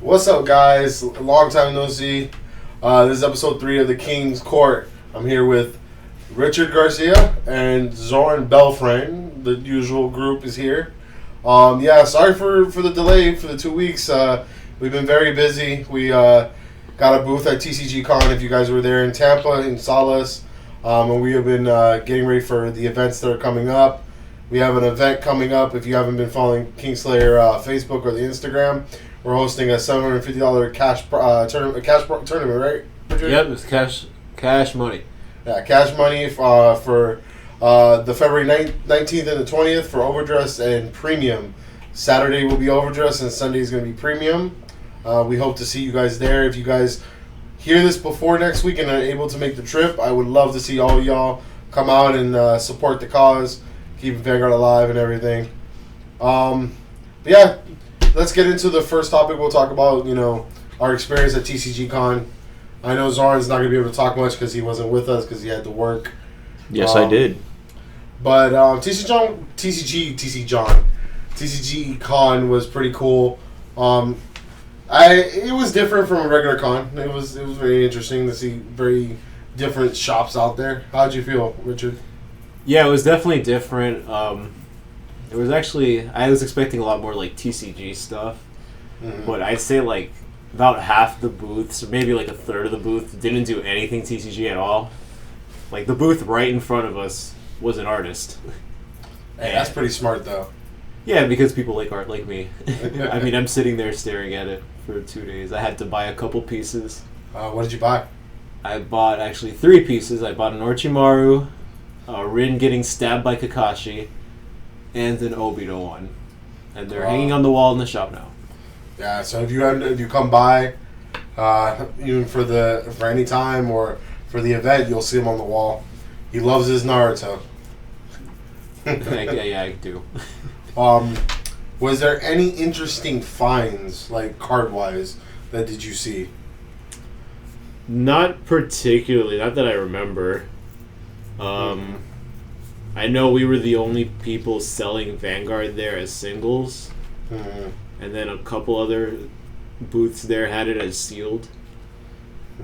What's up, guys? Long time no see. This is episode 3 of the King's Court. I'm here with Richard Garcia and Zoran Belframe. The usual group is here. Sorry for the delay for the 2 weeks. We've been very busy. We got a booth at TCG Con, if you guys were there in Tampa and saw us. And we have been getting ready for the events that are coming up. We have an event coming up. If you haven't been following Kingslayer Facebook or the Instagram, we're hosting a $750 cash tournament, right, Richard? Yep, it's cash money. Yeah, cash money for the February 19th and the 20th for overdress and premium. Saturday will be overdress and Sunday is going to be premium. We hope to see you guys there. If you guys hear this before next week and are able to make the trip, I would love to see all of y'all come out and support the cause, keep Vanguard alive and everything. Let's get into the first topic. We'll talk about, our experience at TCG Con. I know Zoran's not going to be able to talk much because he wasn't with us because he had to work. Yes, I did. But TCG Con was pretty cool. It was different from a regular con. It was very interesting to see very different shops out there. How'd you feel, Richard? Yeah, it was definitely different. It was actually, I was expecting a lot more like TCG stuff, but I'd say like about half the booths, or maybe like a third of the booth, didn't do anything TCG at all. Like the booth right in front of us was an artist. Hey, that's pretty smart though. Yeah, because people like art like me. I mean, I'm sitting there staring at it for 2 days. I had to buy a couple pieces. What did you buy? I bought actually 3 pieces. I bought an Orochimaru, Rin getting stabbed by Kakashi, and an Obito one. And they're hanging on the wall in the shop now. Yeah, so if you come by, even for any time or for the event, you'll see him on the wall. He loves his Naruto. Yeah, I do. Was there any interesting finds, like card-wise, that did you see? Not particularly. Not that I remember. I know we were the only people selling Vanguard there as singles. And then a couple other booths there had it as sealed.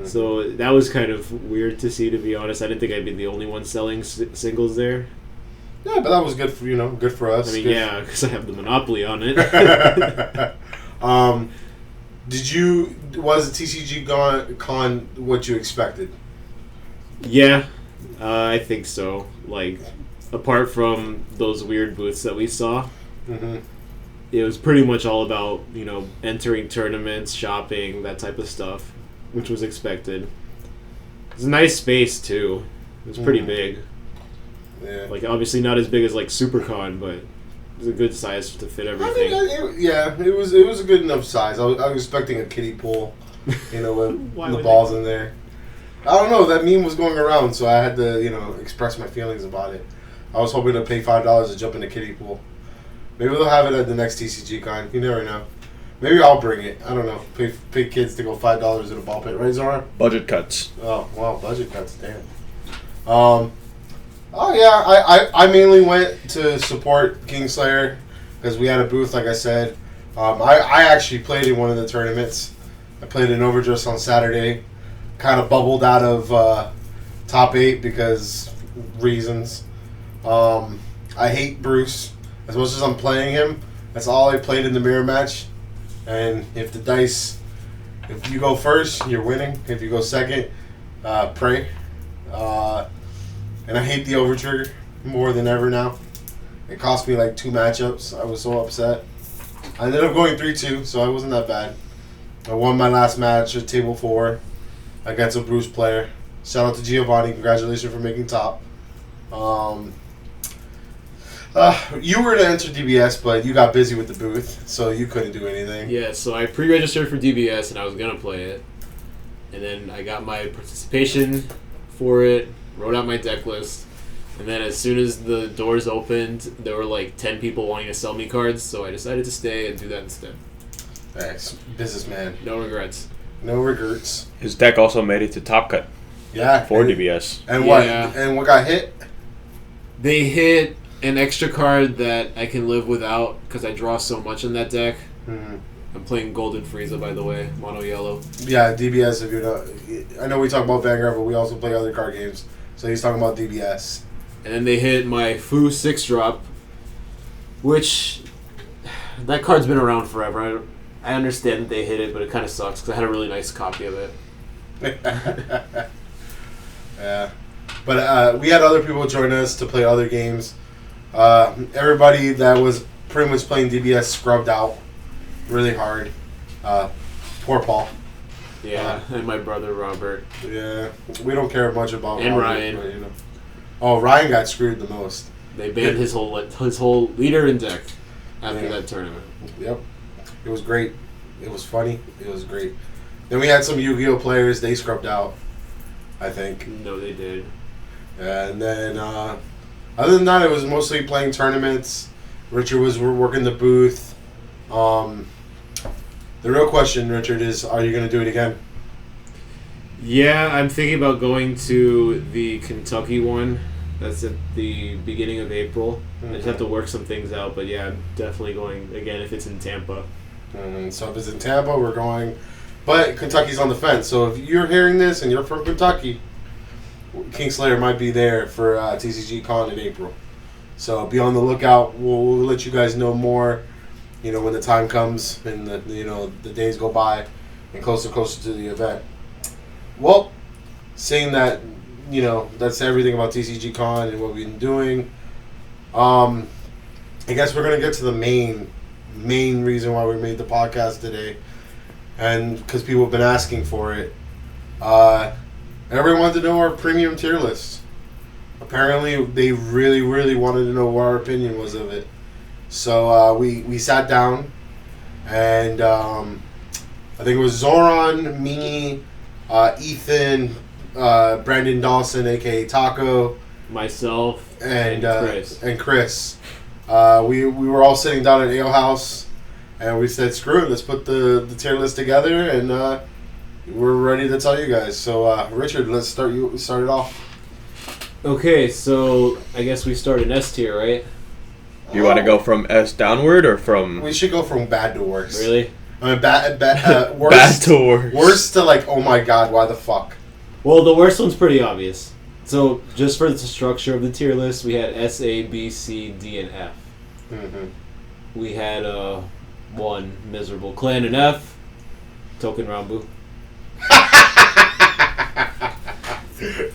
So that was kind of weird to see, to be honest. I didn't think I'd be the only one selling singles there. Yeah, but that was good for good for us. I mean, yeah, because I have the monopoly on it. Was TCG Con what you expected? Yeah, I think so. Like, apart from those weird booths that we saw, it was pretty much all about, entering tournaments, shopping, that type of stuff, which was expected. It's a nice space, too. It was pretty big. Yeah. Like, obviously not as big as, like, SuperCon, but it was a good size to fit everything. It was a good enough size. I was expecting a kiddie pool, with the balls in there. I don't know. That meme was going around, so I had to, express my feelings about it. I was hoping to pay $5 to jump in the kiddie pool. Maybe they'll have it at the next TCG Con. You never know. Maybe I'll bring it. I don't know. Pay kids to go $5 in a ball pit, right, Zoran? Budget cuts. Oh, wow. Budget cuts. Damn. I mainly went to support Kingslayer because we had a booth, like I said. I actually played in one of the tournaments. I played in Overdress on Saturday. Kind of bubbled out of top 8 because reasons. I hate Bruce. As much as I'm playing him, that's all I played in the mirror match. And if you go first, you're winning. If you go second, pray. And I hate the overtrigger more than ever now. It cost me like 2 matchups. I was so upset. I ended up going 3-2, so it wasn't that bad. I won my last match at table 4 against a Bruce player. Shout out to Giovanni. Congratulations for making top. You were to enter DBS, but you got busy with the booth, so you couldn't do anything. Yeah, so I pre-registered for DBS, and I was going to play it. And then I got my participation for it, wrote out my deck list, and then as soon as the doors opened, there were like 10 people wanting to sell me cards, so I decided to stay and do that instead. Thanks. Businessman. No regrets. No regrets. His deck also made it to Top Cut. Yeah. For DBS. And what? And what got hit? They hit an extra card that I can live without because I draw so much in that deck. I'm playing Golden Frieza, by the way, mono yellow. Yeah, DBS. If you're not, I know we talk about Vanguard, but we also play other card games. So he's talking about DBS. And then they hit my Fu 6-drop, which that card's been around forever. I understand that they hit it, but it kind of sucks because I had a really nice copy of it. Yeah, but we had other people join us to play other games. Everybody that was pretty much playing DBS scrubbed out really hard. Poor Paul. Yeah, and my brother Robert. Yeah, we don't care much about and Robert, Ryan. but, you know. Oh, Ryan got screwed the most. They banned his whole leader and deck after that tournament. Yep, it was great. It was funny. It was great. Then we had some Yu-Gi-Oh players. They scrubbed out, I think. No, they did. And then, other than that, it was mostly playing tournaments. Richard was working the booth. The real question, Richard, is are you going to do it again? Yeah, I'm thinking about going to the Kentucky one. That's at the beginning of April. I just have to work some things out, but yeah, I'm definitely going again if it's in Tampa. So if it's in Tampa, we're going. But Kentucky's on the fence. So if you're hearing this and you're from Kentucky, Kingslayer might be there for TCG Con in April. So be on the lookout. We'll let you guys know more, when the time comes and the days go by and closer to the event. Well, seeing that, that's everything about TCG Con and what we've been doing. I guess we're going to get to the main reason why we made the podcast today. And because people have been asking for it. Everyone wanted to know our premium tier list. Apparently, they really, really wanted to know what our opinion was of it. So we sat down, and I think it was Zoran, me, Ethan, Brandon Dawson, aka Taco, myself, and Chris. We were all sitting down at Ale House, and we said, "Screw it, let's put the tier list together," and we're ready to tell you guys. So, Richard, let's start it off. Okay, so I guess we start in S tier, right? You want to go from S downward or from... We should go from bad to worse. Really? I mean, worst, bad to worse. Worst to like, oh my god, why the fuck? Well, the worst one's pretty obvious. So, just for the structure of the tier list, we had S, A, B, C, D, and F. Mm-hmm. We had one miserable clan in F, Token Rambu.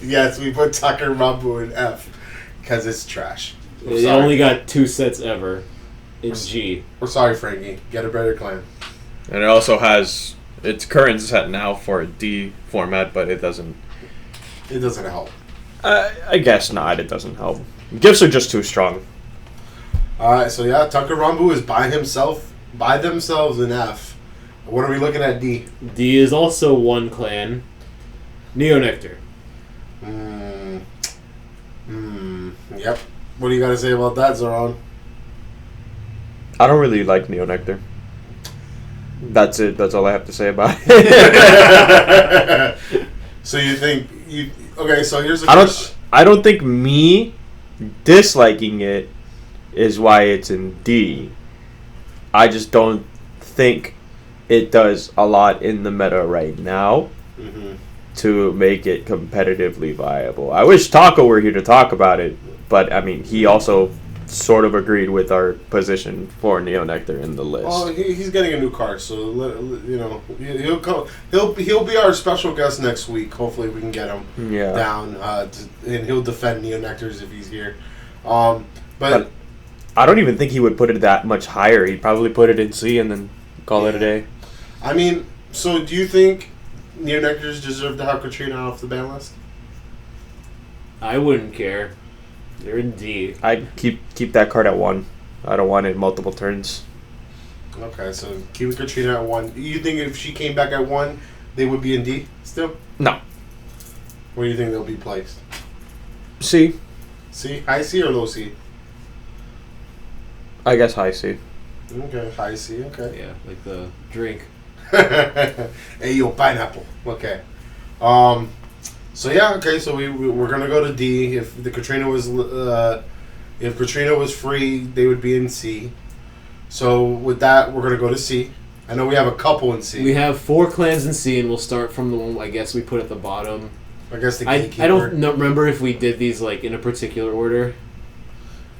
Yes, we put Tucker Rambu in F because it's trash. They only got 2 sets ever in G. We're sorry, Frankie. Get a better clan. And it also has its current set now for a D format, but it doesn't... It doesn't help. I guess not, it doesn't help. Gifts are just too strong. Alright, so yeah, Tucker Rambu is by themselves in F. What are we looking at D? D is also one clan, Neo Nectar. Yep. What do you got to say about that, Zoran? I don't really like Neo Nectar. That's it. That's all I have to say about it. So you think you... Okay, so here's the question. I don't think me disliking it is why it's in D. I just don't think it does a lot in the meta right now to make it competitively viable. I wish Taco were here to talk about it, but I mean, he also sort of agreed with our position for Neo Nectar in the list. Oh, he's getting a new card, so he'll come. He'll be our special guest next week. Hopefully, we can get him down, and he'll defend Neo Nectars if he's here. But I don't even think he would put it that much higher. He'd probably put it in C and then call it a day. I mean, so do you think Neo Nectars deserve to have Katrina off the ban list? I wouldn't care. They're in D. I'd keep that card at 1. I don't want it multiple turns. Okay, so keep Katrina at 1. You think if she came back at 1, they would be in D still? No. Where do you think they'll be placed? C. C? High C or low C? I guess high C. Okay, high C, okay. Yeah, like the drink. Hey, yo, pineapple. Okay. So yeah, okay. So we're gonna go to D. If Katrina was free, they would be in C. So with that, we're gonna go to C. I know we have a couple in C. We have 4 clans in C, and we'll start from the one I guess we put at the bottom. I guess the I Gatekeeper. don't remember if we did these like in a particular order.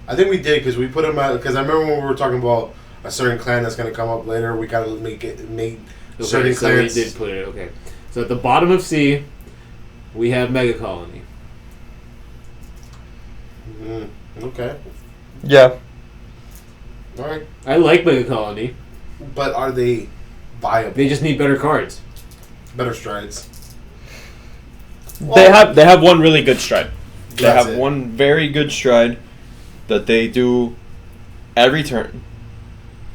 I think we did because we put them out. Because I remember when we were talking about a certain clan that's going to come up later. We got to made certain so clans. we did put it. Okay, so at the bottom of C, we have Mega Colony. Okay. Yeah. All right. I like Mega Colony. But are they viable? They just need better cards. Better strides. They have one really good stride. They That's have it. one very good stride that they do every turn.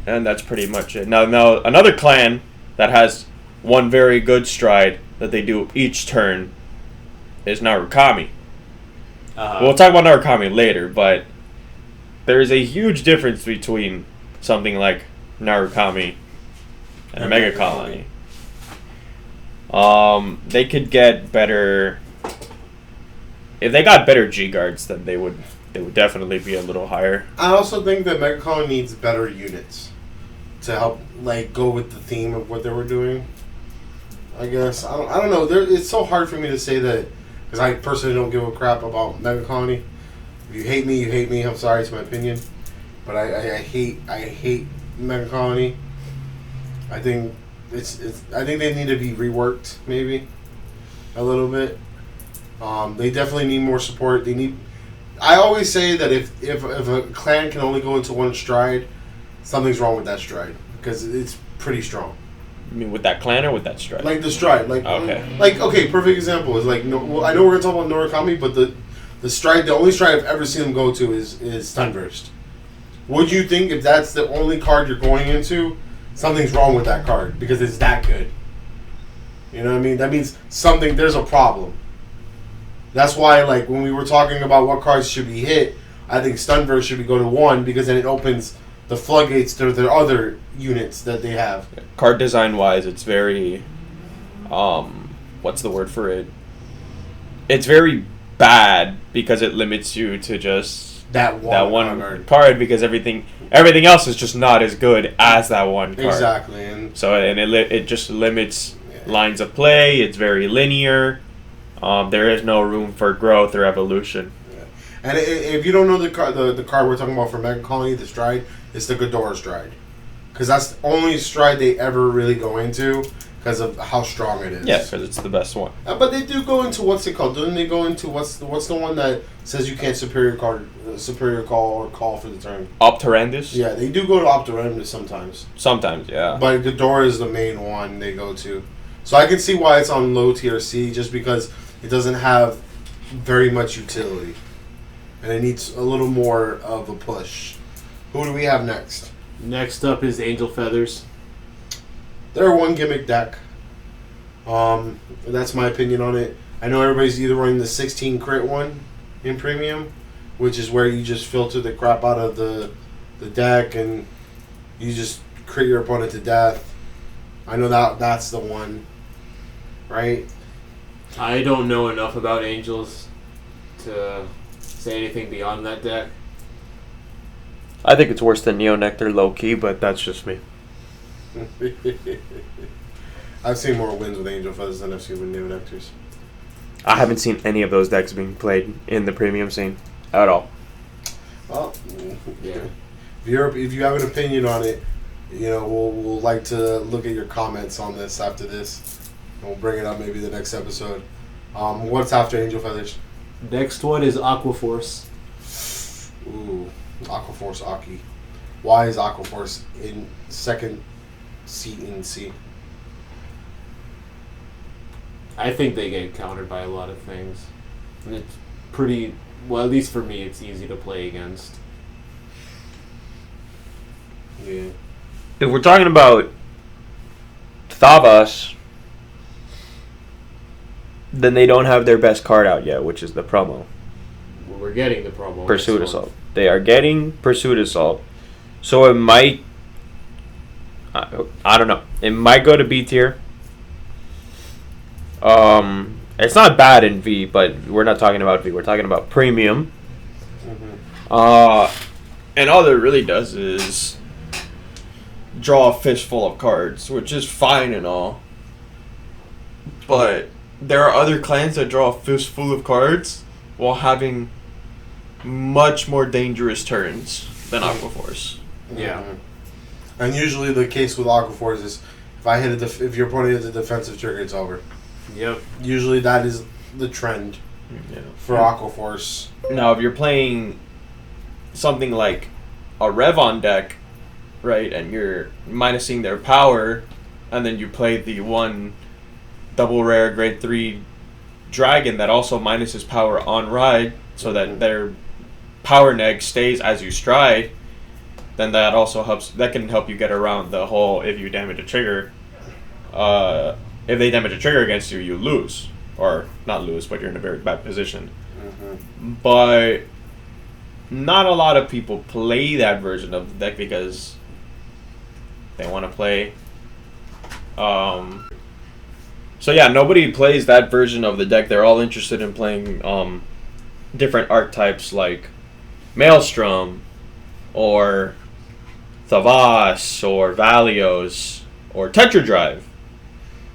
And that's pretty much it. Now another clan that has one very good stride that they do each turn is Narukami. We'll talk about Narukami later, but there is a huge difference between something like Narukami and Mega Colony. They could get better. If they got better G guards, then they would definitely be a little higher. I also think that Megacon needs better units to help like go with the theme of what they were doing. I guess I don't know. It's so hard for me to say that because I personally don't give a crap about Mega Colony. If you hate me, you hate me. I'm sorry, it's my opinion, but I hate Mega Colony. I think I think they need to be reworked maybe a little bit. They definitely need more support. I always say that if a clan can only go into one stride, something's wrong with that stride because it's pretty strong. I mean, with that clan or with that stride? Like the stride, okay. Perfect example is like well, I know we're gonna talk about Norikami, but the stride, the only stride I've ever seen them go to is Stunburst. Would you think if that's the only card you're going into, something's wrong with that card because it's that good? You know what I mean? That means there's a problem. That's why, like, when we were talking about what cards should be hit, I think Stunburst should go to 1 because then it opens the floodgates to the other units that they have. Card design wise, it's very, what's the word for it? It's very bad because it limits you to just that one card because everything else is just not as good as that one card. Exactly, and so it just limits lines of play. It's very linear. There is no room for growth or evolution. Yeah. And if you don't know the card we're talking about for Mega Colony, the stride, it's the Ghidorah stride. Because that's the only stride they ever really go into because of how strong it is. Yeah, because it's the best one. But they do go into, what's it called? Don't they go into, what's the one that says you can't superior call or call for the turn? Optorandus? Yeah, they do go to Optorandus sometimes. Sometimes, yeah. But Ghidorah is the main one they go to. So I can see why it's on low tier C, just because it doesn't have very much utility. And it needs a little more of a push. Who do we have next? Next up is Angel Feathers. They're a one gimmick deck. That's my opinion on it. I know everybody's either running the 16 crit one in premium, which is where you just filter the crap out of the deck and you just crit your opponent to death. I know that's the one, right? I don't know enough about Angels to say anything beyond that deck. I think it's worse than Neo Nectar low key, but that's just me. I've seen more wins with Angel Feathers than I've seen with Neo Nectars. I haven't seen any of those decks being played in the premium scene at all. Well, yeah. If you have an opinion on it, we'll like to look at your comments on this after this. And we'll bring it up maybe the next episode. What's after Angel Feathers? Next one is Aqua Force. Ooh, Aqua Force Aki. Why is Aqua Force in second seat in C? I think they get countered by a lot of things. And it's pretty, well, at least for me, it's easy to play against. Yeah. If we're talking about Thavas, then they don't have their best card out yet, which is the promo. Well, we're getting the promo. Pursuit Assault. They are getting Pursuit Assault. So it might... I don't know. It might go to B tier. It's not bad in V, but we're not talking about V. We're talking about premium. Mm-hmm. And all it really does is draw a fistful of cards, which is fine and all. But there are other clans that draw a fistful of cards while having much more dangerous turns than Aquaforce. Yeah. And usually the case with Aquaforce is if your opponent hits a defensive trigger, it's over. Yep. Usually that is the trend for Aquaforce. Now, if you're playing something like a Revon deck, right, and you're minusing their power, and then you play the one double rare grade 3 dragon that also minuses power on ride, so that their power neg stays as you stride, then that also helps. That can help you get around the whole if you damage a trigger. If they damage a trigger against you, you lose. Or not lose, but you're in a very bad position. Mm-hmm. But not a lot of people play that version of the deck because they want to play. So yeah, nobody plays that version of the deck. They're all interested in playing different archetypes like Maelstrom or Thavas or Valios or Tetradrive,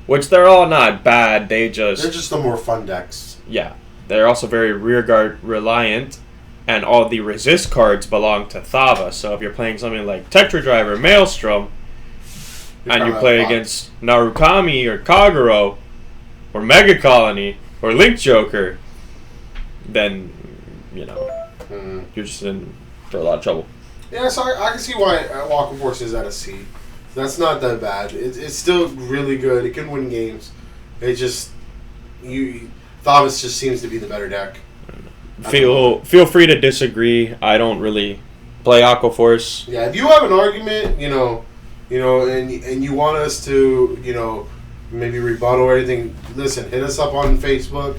which they're all not bad. They're just the more fun decks. Yeah, they're also very rearguard reliant, and all the resist cards belong to Thava. So if you're playing something like Tetradrive or Maelstrom, and you play against Narukami or Kagero or Mega Colony or Link Joker, then you're just in for a lot of trouble. Yeah, so I can see why Aquaforce is at a C. That's not that bad. It's still really good. It can win games. It just Thavas just seems to be the better deck. Feel free to disagree. I don't really play Aquaforce. Yeah, if you have an argument, and you want us to, maybe rebuttal or anything, listen, hit us up on Facebook,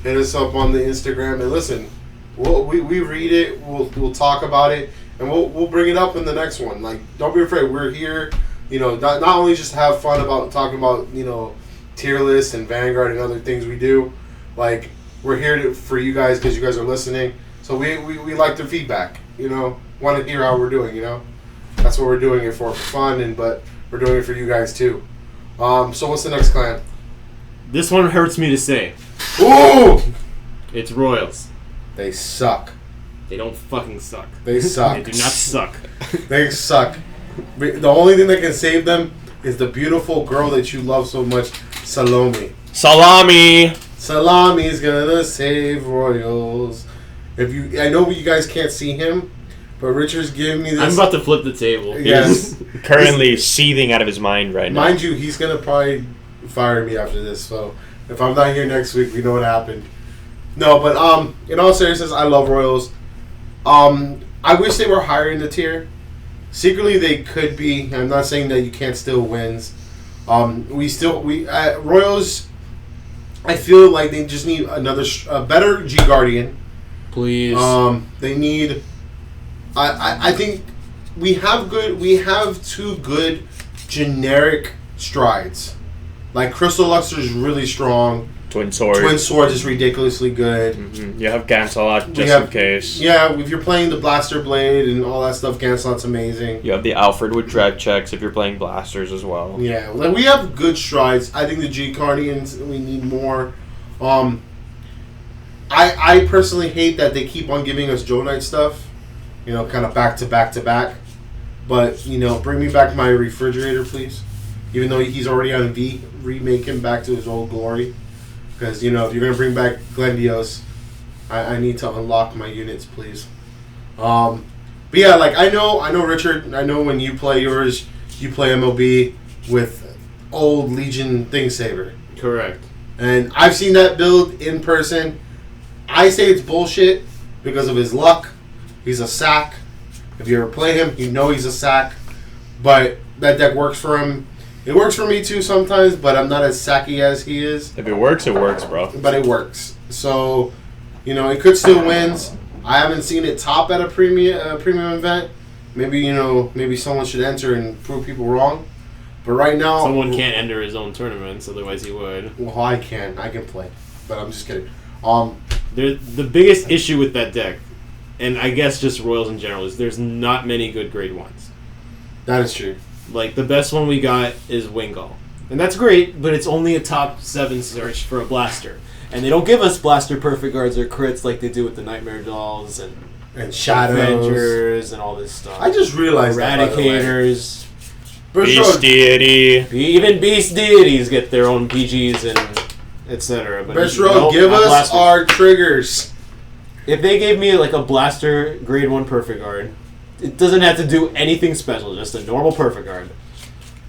hit us up on the Instagram, and listen, we read it, we'll talk about it, and we'll bring it up in the next one. Like, don't be afraid. We're here, not only just have fun about talking about, tier lists and Vanguard and other things we do. Like, we're here for you guys because you guys are listening. So we like the feedback, want to hear how we're doing, That's what we're doing it for fun, but we're doing it for you guys too. So what's the next clan? This one hurts me to say. Ooh! It's Royals. They suck. They don't fucking suck. They suck. They do not suck. They suck. The only thing that can save them is the beautiful girl that you love so much, Salome. Salami Salame's gonna save Royals. I know you guys can't see him, but Richard's giving me this. I'm about to flip the table. Yes. currently seething out of his mind right now. Mind you, he's gonna probably fire me after this. So if I'm not here next week, we know what happened. No, but in all seriousness, I love Royals. I wish they were higher in the tier. Secretly, they could be. I'm not saying that you can't still wins. Royals. I feel like they just need a better G Guardian. Please. They need. I think we have two good generic strides. Like Crystal Luxor is really strong. Twin Sword is ridiculously good. Mm-hmm. You have Gansalot in case. Yeah, if you're playing the Blaster Blade and all that stuff, Gansalot's amazing. You have the Alfred with Dread Checks if you're playing Blasters as well. Yeah, like we have good strides. I think the G Guardians, we need more. I personally hate that they keep on giving us Joe Knight stuff. Kind of back to back to back. But, bring me back my refrigerator, please. Even though he's already on V, remake him back to his old glory. Because, if you're going to bring back Glendios, I need to unlock my units, please. But yeah, like, I know, Richard, I know when you play yours, you play MLB with old Legion Thingsaver. Correct. And I've seen that build in person. I say it's bullshit because of his luck. He's a sack. If you ever play him, you know he's a sack. But that deck works for him. It works for me too sometimes, but I'm not as sacky as he is. If it works, bro. But it works. So, it could still wins. I haven't seen it top at a premium event. Maybe someone should enter and prove people wrong. But right now... Someone can't enter his own tournaments, otherwise he would. Well, I can. I can play. But I'm just kidding. The biggest issue with that deck, and I guess just Royals in general, is there's not many good grade 1s. That is true. Like, the best one we got is Wingull. And that's great, but it's only a top 7 search for a blaster. And they don't give us blaster perfect guards or crits like they do with the Nightmare Dolls and Shadows Avengers and all this stuff. I just realized Eradicators. Beast Deity. Even Beast Deities get their own PGs and etc. But Best Row, give us blasters. Our triggers. If they gave me like a blaster grade 1 perfect guard, it doesn't have to do anything special, just a normal perfect guard.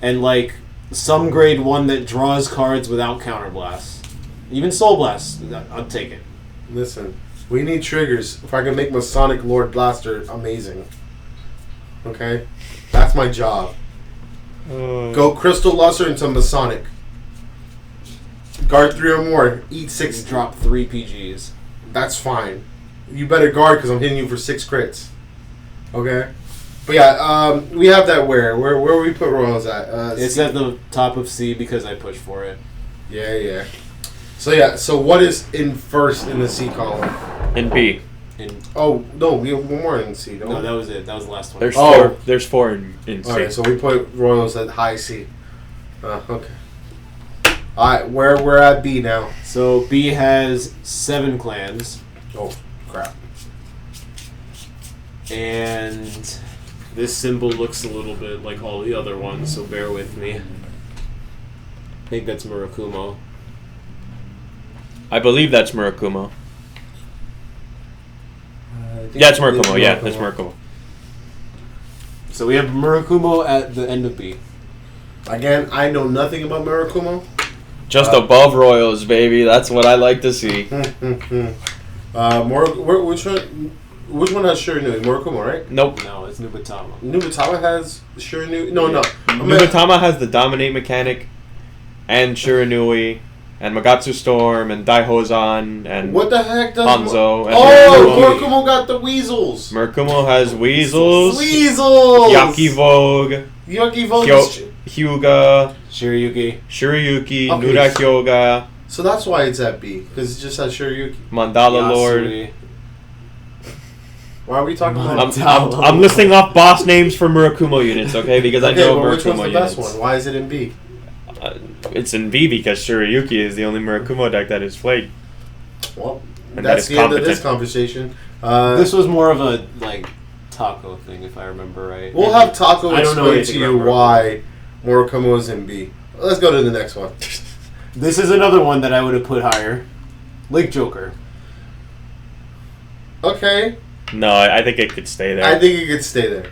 And like some grade 1 that draws cards without counterblast. Even Soul Blast, I'll take it. Listen, we need triggers. If I can make Masonic Lord Blaster amazing. Okay? That's my job. Go Crystal Luster into Masonic. Guard 3 or more. Eat 6. Drop 3 PGs. That's fine. You better guard because I'm hitting you for 6 crits. Okay? But yeah, we have that where we put Royals at? It's C. at the top of C because I pushed for it. Yeah. So what is in first in the C column? In B. Oh, no, we have one more in C, don't we? No, that was it. That was the last one. There's 4 in C. Alright, so we put Royals at high C. Okay. Alright, we're at B now. So B has 7 clans. Oh, crap. And this symbol looks a little bit like all the other ones, so bear with me. I think that's Murakumo. I believe that's Murakumo. Yeah, it's Murakumo. Yeah, that's Murakumo. So we have Murakumo at the end of B. Again, I know nothing about Murakumo. Just above Royals, baby. That's what I like to see. Which one has Shiranui? Murakumo, right? Nope. No, it's Nubatama. Nubatama has Shiranui? No. Nubatama has the Dominate mechanic, and Shiranui, and Magatsu Storm, and Daihozan, and what the heck does Hanzo. Murakumo got the weasels. Murakumo has weasels. Yaki Vogue. Hyuga. Shirayuki. Okay. Nura Hyoga. So that's why it's at B, because it just has Shirayuki. Mandala Lord. Why are we talking about I'm listing off boss names for Murakumo units, okay? Because I know Murakumo which one's the units. best one? Why is it in B? It's in B because Shirayuki is the only Murakumo deck that is played. Well, and that's the end of this conversation. This was more of a Taco thing, if I remember right. We'll have Taco explain to you why Murakumo is in B. Let's go to the next one. This is another one that I would have put higher. Lake Joker. Okay. No, I think it could stay there. I think it could stay there.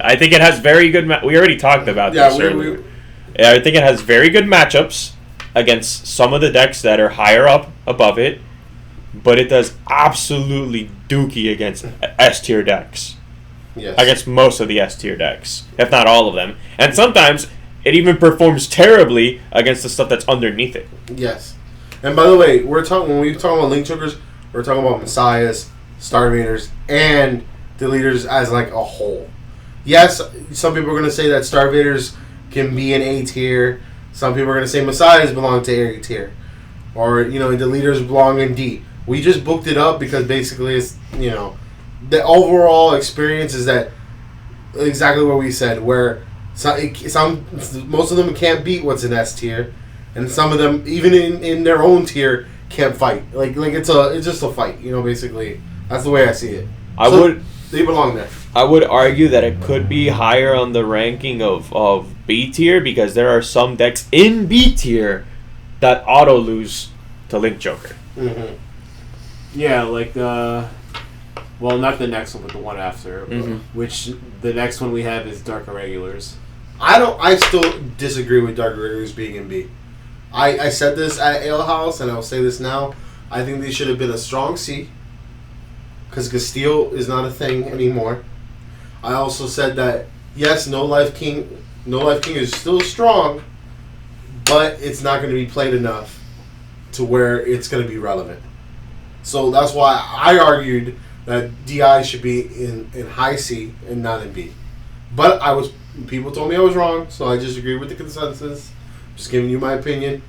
I think it has very good... we already talked about this earlier. Yeah, I think it has very good matchups against some of the decks that are higher up above it, but it does absolutely dookie against S-tier decks. Yes. Against most of the S-tier decks, if not all of them. And sometimes it even performs terribly against the stuff that's underneath it. Yes. And by the way, when we talk about Link Jokers, we're talking about Messiahs, Starvaders, and Deleters as like a whole. Yes, some people are going to say that Starvaders can be an A tier. Some people are going to say Messiahs belong to A tier. Or, Deleters belong in D. We just booked it up because basically it's, the overall experience is that exactly what we said, where most of them can't beat what's in S tier, and some of them, even in their own tier, can't fight. Like it's just a fight, basically. That's the way I see it. They belong there. I would argue that it could be higher on the ranking of B tier because there are some decks in B tier that auto lose to Link Joker. Mm-hmm. Yeah, not the next one, but the one after. Which the next one we have is Dark Irregulars. I still disagree with Dark Irregulars being in B. I said this at Ale House, and I'll say this now. I think they should have been a strong C, because Castile is not a thing anymore. I also said that yes, No Life King is still strong, but it's not going to be played enough to where it's going to be relevant. So that's why I argued that DI should be in high C and not in B. But people told me I was wrong, so I just agreed with the consensus. Just giving you my opinion.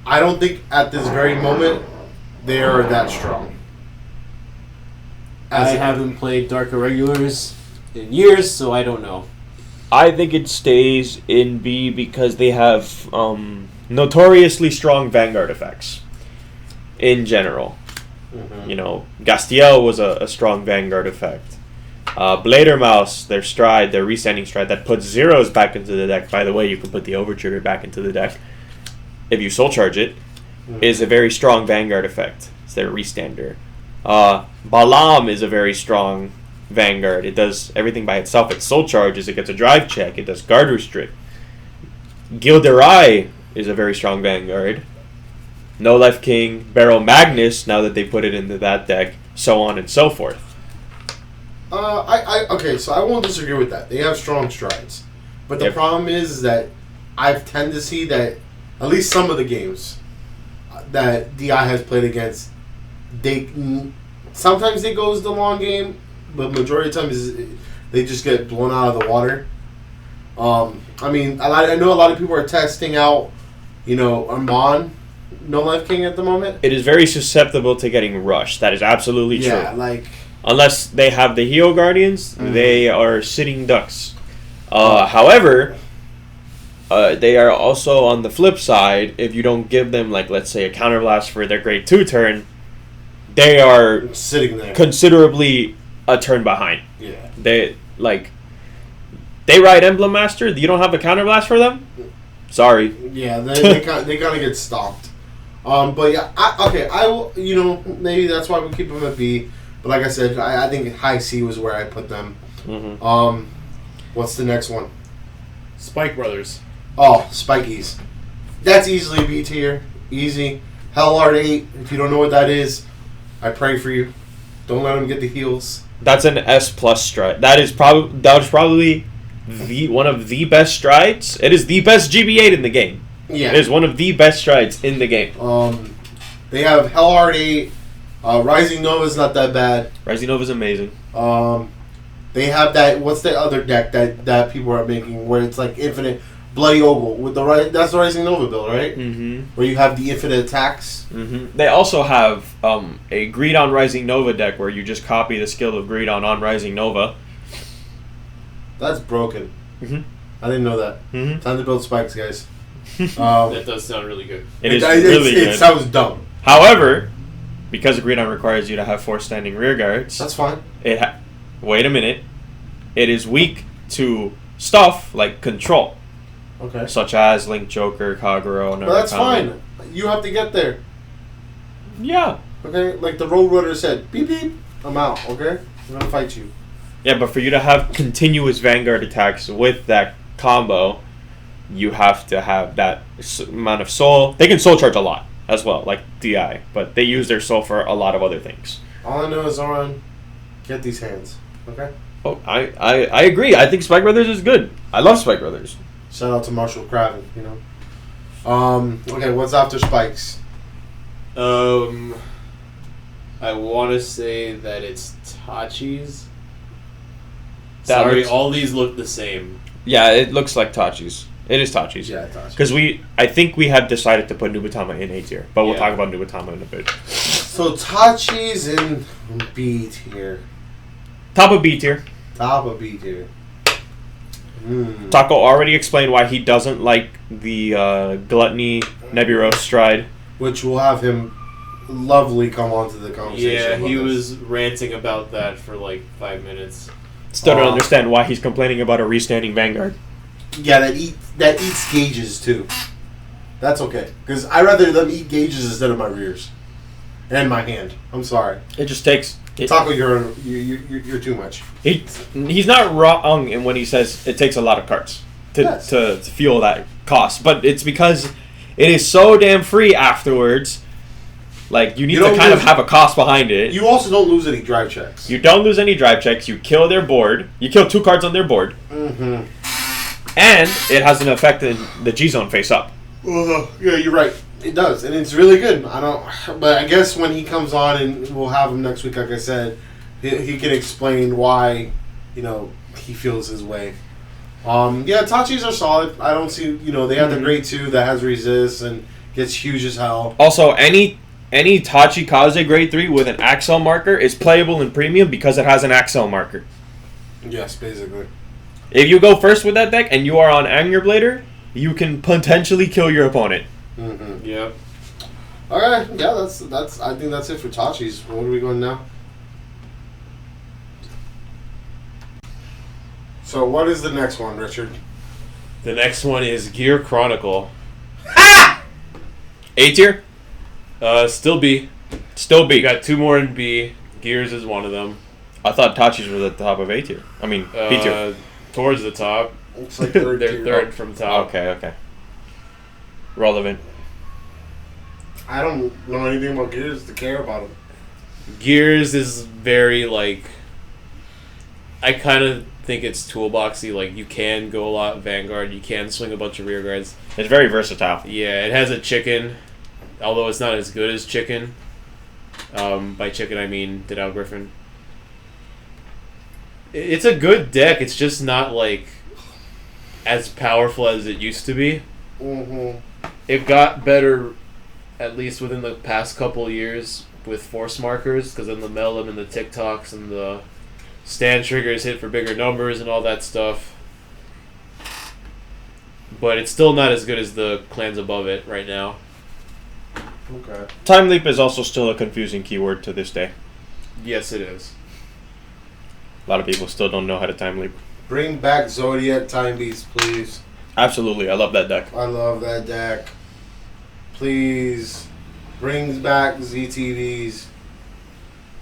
I don't think at this very moment they are that strong. I haven't played Dark Irregulars in years, so I don't know. I think it stays in B because they have notoriously strong Vanguard effects in general. Mm-hmm. You know, Gastiel was a strong Vanguard effect. Bladermouse, their stride, their restanding stride that puts zeros back into the deck. By the way, you can put the overtrigger back into the deck if you soul charge it. Is a very strong Vanguard effect. It's their restander. Balam is a very strong Vanguard. It does everything by itself. It soul charges. It gets a drive check. It does guard restrict. Gilderai is a very strong Vanguard. No Life King, Barrow Magnus. Now that they put it into that deck, so on and so forth. Okay, so I won't disagree with that. They have strong strides, but the problem is that I tend to see that at least some of the games that DI has played against, sometimes it goes the long game, but majority of the time they just get blown out of the water. I mean, I know a lot of people are testing out, Armand, No Life King at the moment. It is very susceptible to getting rushed. That is absolutely true. Yeah, unless they have the Heel Guardians, they are sitting ducks. However, they are also on the flip side. If you don't give them, let's say, a counterblast for their grade 2 turn, they are sitting there considerably a turn behind. Yeah. They ride Emblem Master. You don't have a counterblast for them? Sorry. Yeah, they kind of get stopped. But yeah, I will. Maybe that's why we keep them at B. But like I said, I think high C was where I put them. Mm-hmm. What's the next one? Spike Brothers. Oh, Spikies. That's easily B tier. Easy. Hellheart 8. If you don't know what that is, I pray for you. Don't let them get the heals. That's an S plus stride. That was probably one of the best strides. It is the best GB8 in the game. Yeah. It is one of the best strides in the game. They have Hellheart 8. Rising Nova is not that bad. Rising Nova is amazing. They have that. What's the other deck that people are making where it's like infinite Bloody Ogle with that's the Rising Nova build, right? Mm-hmm. Where you have the infinite attacks. Mm-hmm. They also have a Greed on Rising Nova deck where you just copy the skill of Greed on Rising Nova. That's broken. Mm-hmm. I didn't know that. Mm-hmm. Time to build spikes, guys. That does sound really good. It sounds dumb. However, because Greed on requires you to have 4 standing rear guards, that's fine. Wait a minute. It is weak to stuff like control. Okay. Such as Link Joker, Kagero, and But that's fine. You have to get there. Yeah. Okay? Like the Roadrunner said, beep beep, I'm out, okay? I'm gonna fight you. Yeah, but for you to have continuous Vanguard attacks with that combo, you have to have that amount of soul. They can soul charge a lot as well, like DI, but they use their soul for a lot of other things. All I know is, Zoran, get these hands, okay? Oh, I agree. I think Spike Brothers is good. I love Spike Brothers. Shout out to Marshall Craven, Okay, what's after Spikes? I want to say that it's Tachi's. Sorry, all these look the same. Yeah, it looks like Tachi's. It is Tachi's. Yeah, Tachi. Because I think we have decided to put Nubatama in A tier, but we'll talk about Nubatama in a bit. So Tachi's in B tier. Top of B tier. Top of B tier. Taco already explained why he doesn't like the Gluttony Neburos stride. Which will have him lovely come onto the conversation. Yeah, he was ranting about that for 5 minutes. Still don't understand why he's complaining about a restanding Vanguard. Yeah, that eats gauges too. That's okay, because I'd rather them eat gauges instead of my rears and my hand. I'm sorry. It just takes. Taco, you're too much. He's not wrong in when he says it takes a lot of cards to fuel that cost, but it's because it is so damn free afterwards. You need to kind of have a cost behind it. You also don't lose any drive checks. You don't lose any drive checks. You kill their board. You kill 2 cards on their board. Mm-hmm. And it has an effect in the G-Zone face up. Yeah, you're right. It does, and it's really good. But I guess when he comes on, and we'll have him next week, like I said, he can explain why, he feels his way. Yeah, Tachis are solid. I don't see, they have the grade 2 that has resist and gets huge as hell. Also, any Tachi Kaze grade 3 with an Axel marker is playable in premium because it has an Axel marker. Yes, basically. If you go first with that deck and you are on Anger Blader, you can potentially kill your opponent. Mm-hmm. Yeah. Okay, yeah, that's. I think that's it for Tachi's. What are we going now? So what is the next one, Richard? The next one is Gear Chronicle. A tier? Still B. Still B. We got 2 more in B. Gears is one of them. I thought Tachi's was at the top of A tier. I mean, B tier. Towards the top. It's like third They're tier. third from top. Okay. Relevant. I don't know anything about Gears to care about them. Gears is very, like... I kind of think it's toolboxy. Like, you can go a lot Vanguard. You can swing a bunch of rear guards. It's very versatile. Yeah, it has a chicken. Although it's not as good as chicken. By chicken, I mean Denal Griffin. It's a good deck. It's just not, like, as powerful as it used to be. Mm-hmm. It got better, at least within the past couple of years, with force markers, because then the Melon and the TikToks and the stand triggers hit for bigger numbers and all that stuff. But it's still not as good as the clans above it right now. Okay. Time Leap is also still a confusing keyword to this day. Yes, it is. A lot of people still don't know how to Time Leap. Bring back Zodiac Time Beast, please. Absolutely, I love that deck. I love that deck. Please. Brings back ZTVs.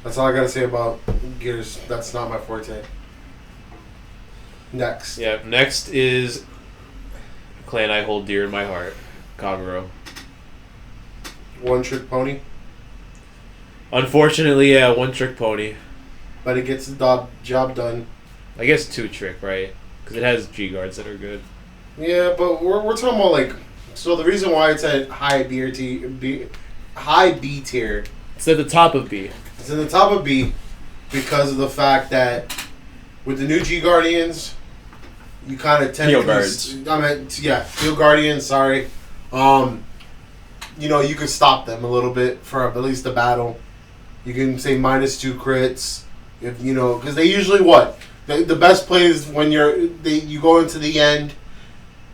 That's all I gotta say about Gears. That's not my forte. Next. Yeah, next is a clan I hold dear in my heart, Kaguro. One Trick Pony. Unfortunately, yeah, one trick pony. But it gets the job done. I guess 2 trick, right? Because it has G guards that are good. Yeah, but we're talking about like. So the reason why it's at high B tier. It's at the top of B. It's in the top of B because of the fact that with the new G Guardians, you kind of tend Field to Guards. Field Guardians. Sorry, you know, you can stop them a little bit for at least the battle. You can say -2 crits if you know because they usually what the best play is when you go into the end.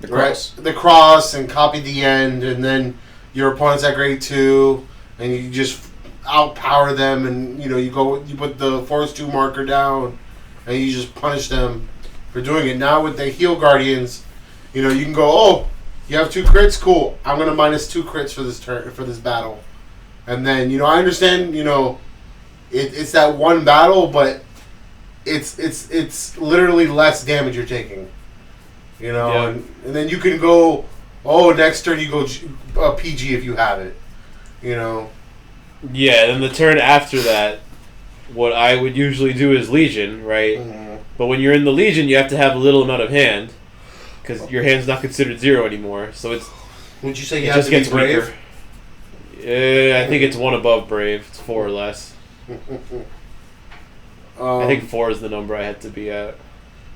The cross. Right? The cross and copy the end, and then your opponent's at grade 2, and you just outpower them, and you know you put the force 2 marker down, and you just punish them for doing it. Now with the Heal Guardians, you know you can go, oh, you have 2 crits, cool. I'm gonna -2 crits for this turn for this battle, and then you know I understand you know it's that one battle, but it's literally less damage you're taking. You know, Yeah. and then you can go, oh, next turn you go PG if you have it. You know. Yeah, then the turn after that, what I would usually do is Legion, right? Mm-hmm. But when you're in the Legion, you have to have a little amount of hand, because your hand's not considered 0 anymore. So it's Would you say you it have just to be gets brave? weaker. I think it's 1 above Brave. It's 4 or less. I think 4 is the number I had to be at.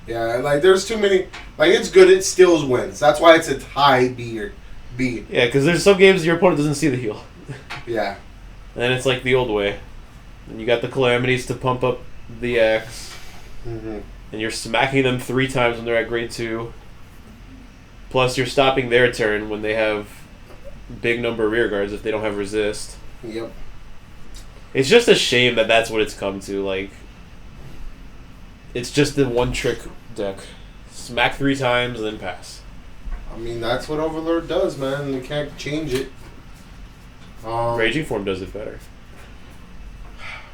Yeah, like there's too many. Like it's good. It steals wins. That's why it's a high B or B. Yeah, because there's some games your opponent doesn't see the heal. Yeah. And then it's like the old way. And you got the Calamities to pump up the X. Mm-hmm. And you're smacking them 3 times when they're at grade 2. Plus you're stopping their turn when they have big number of rear guards if they don't have resist. Yep. It's just a shame that that's what it's come to. Like, it's just the one trick deck. Smack 3 times and then pass. I mean, that's what Overlord does, man. You can't change it. Raging Form does it better.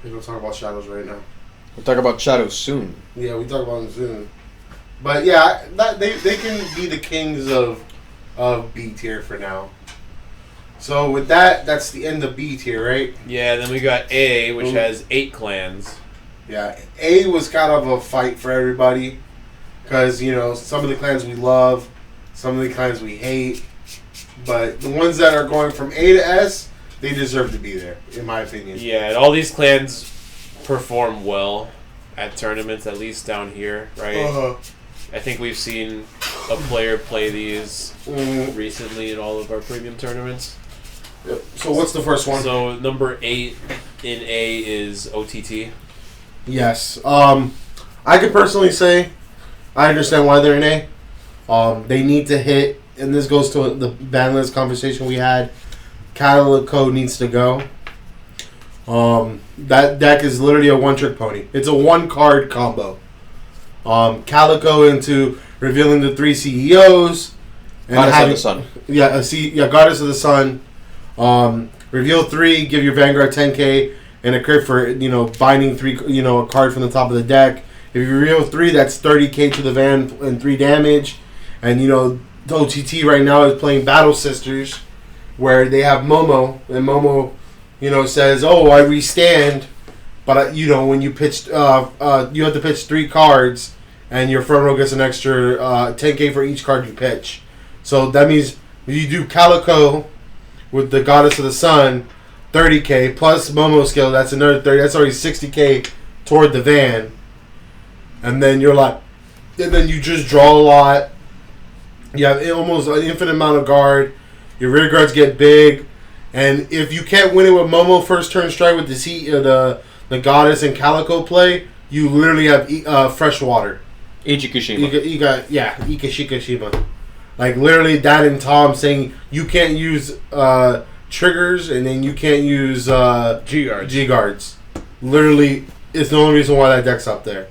We don't talk about shadows right now. We'll talk about Shadows soon. Yeah, we talk about them soon. But yeah, that they can be the kings of B tier for now. So with that, that's the end of B tier, right? Yeah, then we got A, which Ooh. has 8 clans. Yeah, A was kind of a fight for everybody because you know some of the clans we love, some of the clans we hate, but the ones that are going from A to S, they deserve to be there, in my opinion. Yeah, and all these clans perform well at tournaments, at least down here, right? Uh-huh. I think we've seen a player play these Mhm. recently in all of our premium tournaments. Yep. So what's the first one? So number 8 in A is OTT. Yes. I could personally say I understand why they're an A. They need to hit, and this goes to the ban list conversation we had. Calico needs to go. That deck is literally a one-trick pony. It's a one-card combo. Calico into revealing the 3 CEOs. And Goddess of the Sun. Yeah, Goddess of the Sun. Reveal 3, give your Vanguard 10k, and a crit for binding 3, a card from the top of the deck. If you reveal 3, that's 30k to the van and 3 damage. And the OTT right now is playing Battle Sisters, where they have Momo, and Momo, says, "Oh, I restand," but when you pitch, you have to pitch 3 cards, and your front row gets an extra 10k for each card you pitch. So that means you do Calico with the Goddess of the Sun, 30k plus Momo skill. That's another 30. That's already 60k toward the van, and then you just draw a lot. You have almost an infinite amount of guard. Your rear guards get big, and if you can't win it with Momo first turn strike with the Goddess and Calico play, you literally have fresh water. Ichikushima. Ikashikashima. Like literally that and Tom saying you can't use triggers and then you can't use G guards. Literally, it's the only reason why that deck's up there.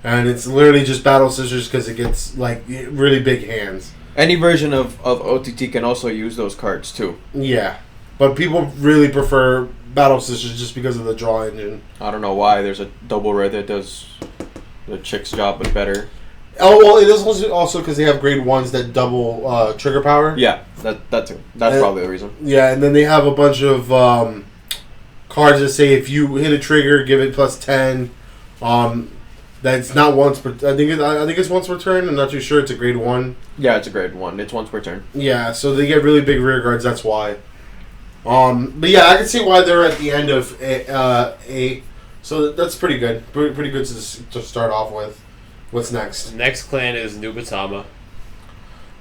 And it's literally just Battle Sisters because it gets really big hands. Any version of OTT can also use those cards too. Yeah. But people really prefer Battle Sisters just because of the draw engine. I don't know why. There's a double rare that does the chick's job but better. Oh, well, it is also because they have grade 1s that double trigger power. Yeah, that too. That's probably the reason. Yeah, and then they have a bunch of cards that say if you hit a trigger, give it plus 10. That's not once per... I think it's once per turn. I'm not too sure. It's a grade 1. Yeah, it's a grade 1. It's once per turn. Yeah, so they get really big rear guards. That's why. But yeah, I can see why they're at the end of A. So that's pretty good. Pretty good to start off with. What's next? Next clan is Nubatama.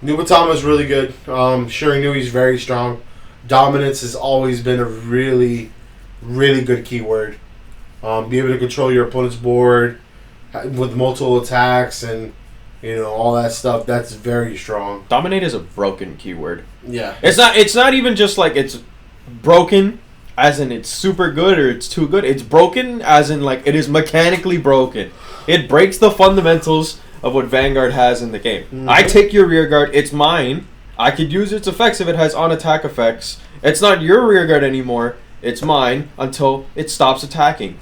Nubatama is really good. Shiranui is very strong. Dominance has always been a really, really good keyword. Be able to control your opponent's board with multiple attacks and all that stuff. That's very strong. Dominate is a broken keyword. Yeah. It's not even just like it's broken as in it's super good or it's too good. It's broken as in like it is mechanically broken. It breaks the fundamentals of what Vanguard has in the game. Mm-hmm. I take your rear guard, it's mine. I could use its effects if it has on-attack effects. It's not your rear guard anymore. It's mine until it stops attacking.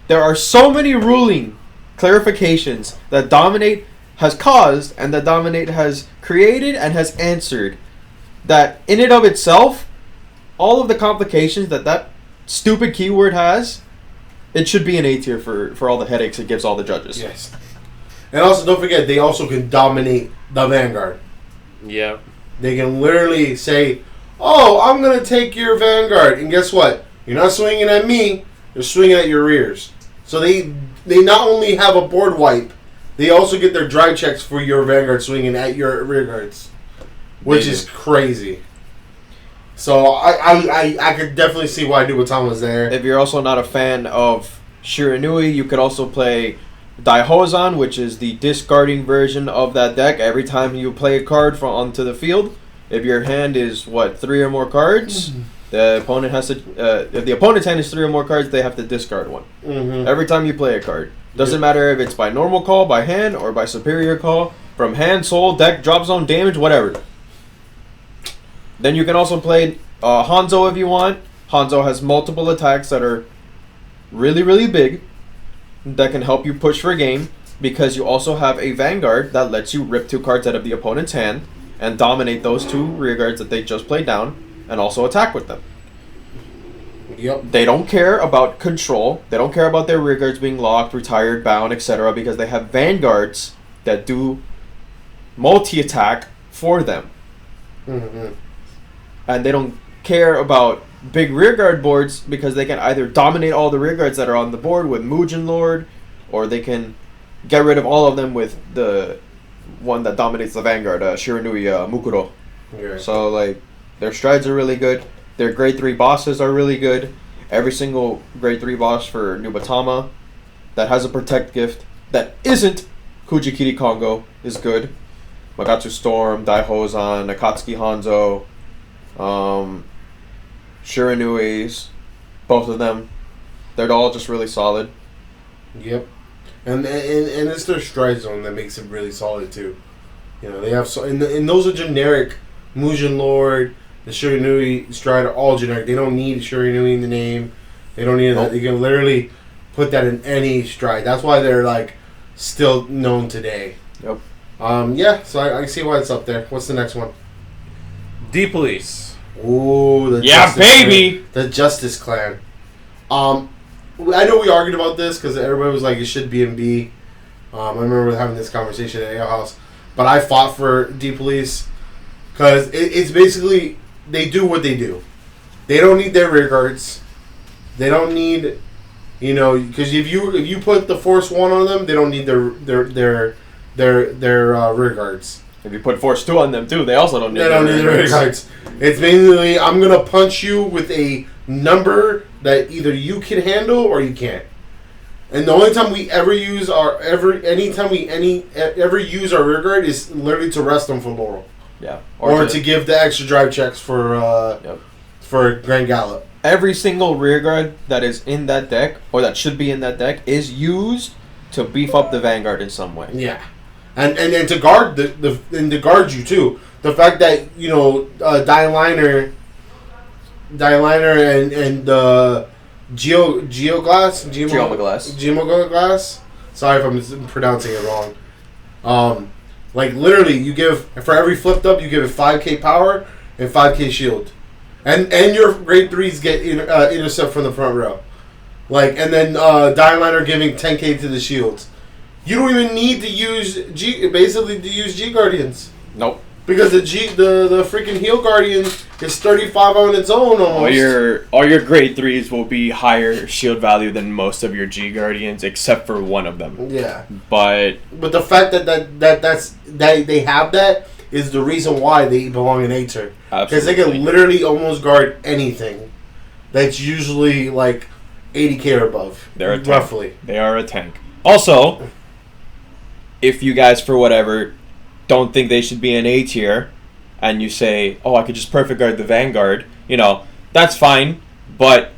There are so many ruling clarifications that Dominate has caused and that Dominate has created and has answered that in and of itself, all of the complications that stupid keyword has, it should be an A tier for all the headaches it gives all the judges. Yes. And also, don't forget, they also can dominate the Vanguard. Yeah. They can literally say, "Oh, I'm going to take your Vanguard." And guess what? You're not swinging at me. You're swinging at your rears. So they not only have a board wipe, they also get their drive checks for your Vanguard swinging at your rear guards. Which is crazy. So I could definitely see why Nubatama was there. If you're also not a fan of Shiranui, you could also play Daihozan, which is the discarding version of that deck. Every time you play a card onto the field, if your hand is 3 or more cards, the opponent has to. If the opponent's hand is 3 or more cards, they have to discard one. Mm-hmm. Every time you play a card, doesn't matter if it's by normal call, by hand, or by superior call, from hand, soul, deck, drop zone, damage, whatever. Then you can also play Hanzo if you want. Hanzo has multiple attacks that are really, really big that can help you push for a game because you also have a Vanguard that lets you rip 2 cards out of the opponent's hand and dominate those 2 rear guards that they just played down and also attack with them. Yep. They don't care about control. They don't care about their rear guards being locked, retired, bound, etc. because they have Vanguards that do multi-attack for them. Mm-hmm. And they don't care about big rearguard boards because they can either dominate all the rearguards that are on the board with Mugen Lord, or they can get rid of all of them with the one that dominates the Vanguard, Shiranui Mukuro. Yeah. So, their strides are really good. Their grade 3 bosses are really good. Every single grade 3 boss for Nubatama that has a protect gift that isn't Kujikiri Kongo is good. Magatsu Storm, Daihozan, Akatsuki Hanzo, Shiranui's, both of them. They're all just really solid. Yep. And it's their stride zone that makes it really solid too. You know, they have and those are generic. Mugen Lord, the Shiranui stride are all generic. They don't need Shiranui in the name. They don't need that. You can literally put that in any stride. That's why they're like still known today. Yep. Yeah, so I see why it's up there. What's the next one? D-Police. Ooh, the Yeah, Justice baby! Clan. The Justice Clan. I know we argued about this because everybody was like, it should be in B. I remember having this conversation at Ale House. But I fought for D-Police because it's basically, they do what they do. They don't need their rear guards. They don't need, you know, because if you put the Force 1 on them, they don't need their rear guards. If you put Force 2 on them too, they also don't need their rear guards. It's basically, I'm going to punch you with a number that either you can handle or you can't. And the only time we ever use anytime we ever use our rear guard is literally to rest them for Laurel. Yeah. Or to give the extra drive checks for Grand Gallop. Every single rear guard that is in that deck, or that should be in that deck, is used to beef up the Vanguard in some way. Yeah. And to guard to guard you too. The fact that, you know, Dieliner and Geomaglass. Sorry if I'm pronouncing it wrong. Like literally, you give for every flipped up, you give it 5k power and 5k shield, and your grade 3s get intercept from the front row. Like, and then Dieliner giving 10k to the shields. You don't even need to use G Guardians. Nope. Because the freaking Heal Guardian is 35 on its own almost. All your grade 3s will be higher shield value than most of your G Guardians, except for one of them. Yeah. But the fact that they have that is the reason why they belong in A tier. Because they can literally almost guard anything that's usually like 80k or above. They're a tank. Roughly. They are a tank. Also, if you guys, for whatever, don't think they should be in A tier, and you say, oh, I could just perfect guard the Vanguard, you know, that's fine, but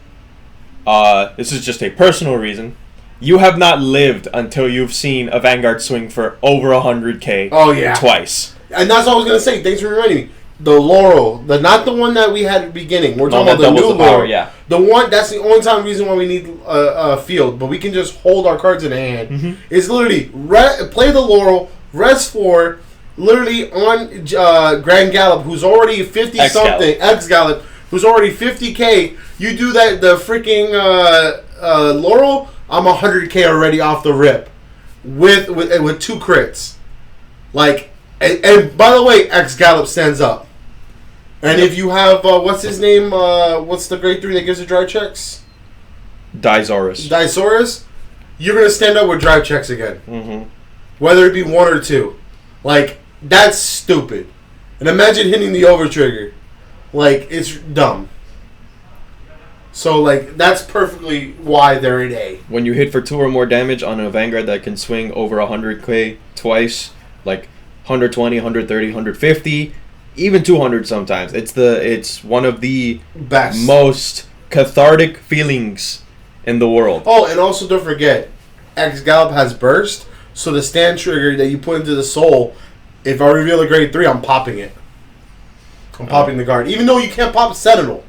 this is just a personal reason. You have not lived until you've seen a Vanguard swing for over 100k twice. And that's what I was going to say. Thanks for reminding me. The Laurel, not the one that we had at the beginning. We're talking about the new Laurel. Yeah. The one, that's the only reason why we need a field, but we can just hold our cards in hand. Mm-hmm. It's literally play the Laurel, rest 4, literally on Grand Gallop, who's already 50-something, X-Gallop, who's already 50k. You do that, the freaking Laurel, I'm 100k already off the rip with 2 crits. Like, and by the way, X-Gallop stands up. And if you have, what's his name? What's the grade 3 that gives the drive checks? Disaurus. You're going to stand up with drive checks again. Mm-hmm. Whether it be 1 or 2. Like, that's stupid. And imagine hitting the over trigger. Like, it's dumb. So, like, that's perfectly why they're in A. When you hit for 2 or more damage on a Vanguard that can swing over 100k twice, like 120, 130, 150, even 200 sometimes. It's one of the best, most cathartic feelings in the world. Oh, and also don't forget, X-Gallop has burst, so the stand trigger that you put into the soul, if I reveal a grade 3, I'm popping it. I'm popping the guard. Even though you can't pop Sentinel.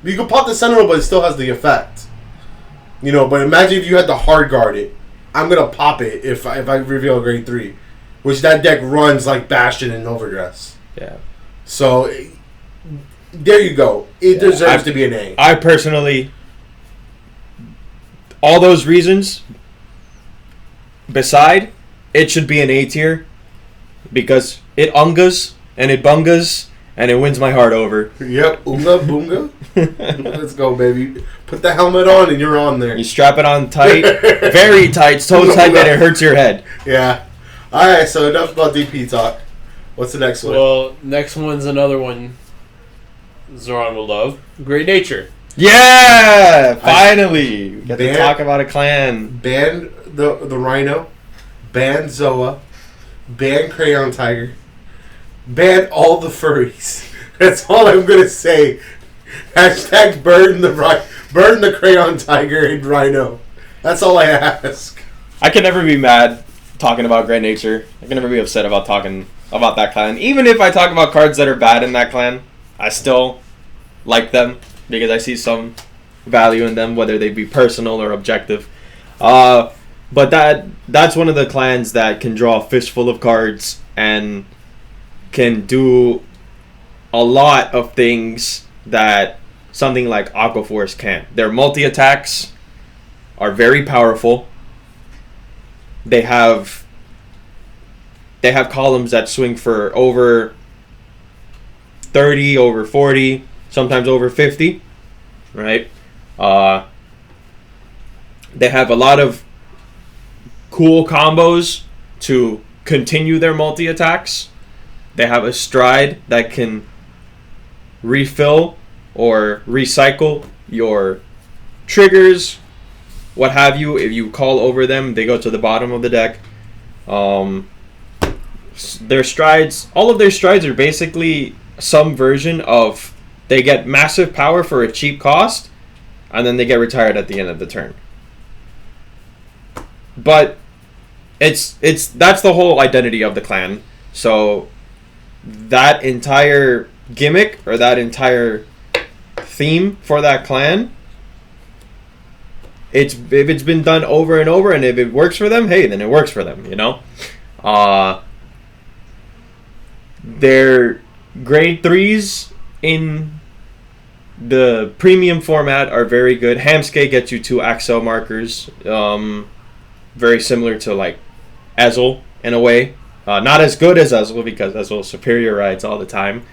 You can pop the Sentinel, but it still has the effect. You know, but imagine if you had to hard guard it. I'm going to pop it if I reveal a grade 3. Which that deck runs like Bastion and Overdress. Yeah. So, there you go. It deserves to be an A. I personally, all those reasons beside, it should be an A tier because it ungas and it bungas and it wins my heart over. Yep, unga boonga. Let's go, baby. Put the helmet on and you're on there. You strap it on tight, very tight, so tight that it hurts your head. Yeah. All right, so enough about DP talk. What's the next one? Well, next one's another one Zoran will love. Great Nature. Yeah! Finally! We get to talk about a clan. Ban the Rhino. ban Zoa, ban Crayon Tiger, ban all the furries. That's all I'm gonna say. Hashtag burn the Crayon Tiger and Rhino. That's all I ask. I can never be mad talking about Great Nature. I can never be upset about talking about that clan. Even if I talk about cards that are bad in that clan, I still like them because I see some value in them, whether they be personal or objective. But that's one of the clans that can draw a fistful of cards and can do a lot of things that something like Aquaforce can't. Their multi-attacks are very powerful. They have columns that swing for over 30, over 40, sometimes over 50, right? They have a lot of cool combos to continue their multi-attacks. They have a stride that can refill or recycle your triggers, what have you. If you call over them, they go to the bottom of the deck. Their strides, all of their strides are basically some version of they get massive power for a cheap cost, and then they get retired at the end of the turn. But it's that's the whole identity of the clan. So that entire gimmick or that entire theme for that clan, if it's been done over and over, and if it works for them, hey, then it works for them, you know. Their grade 3s in the premium format are very good. Hamskate gets you 2 Axel markers, very similar to like Ezel in a way. Not as good as Ezel because Ezel superior rides all the time,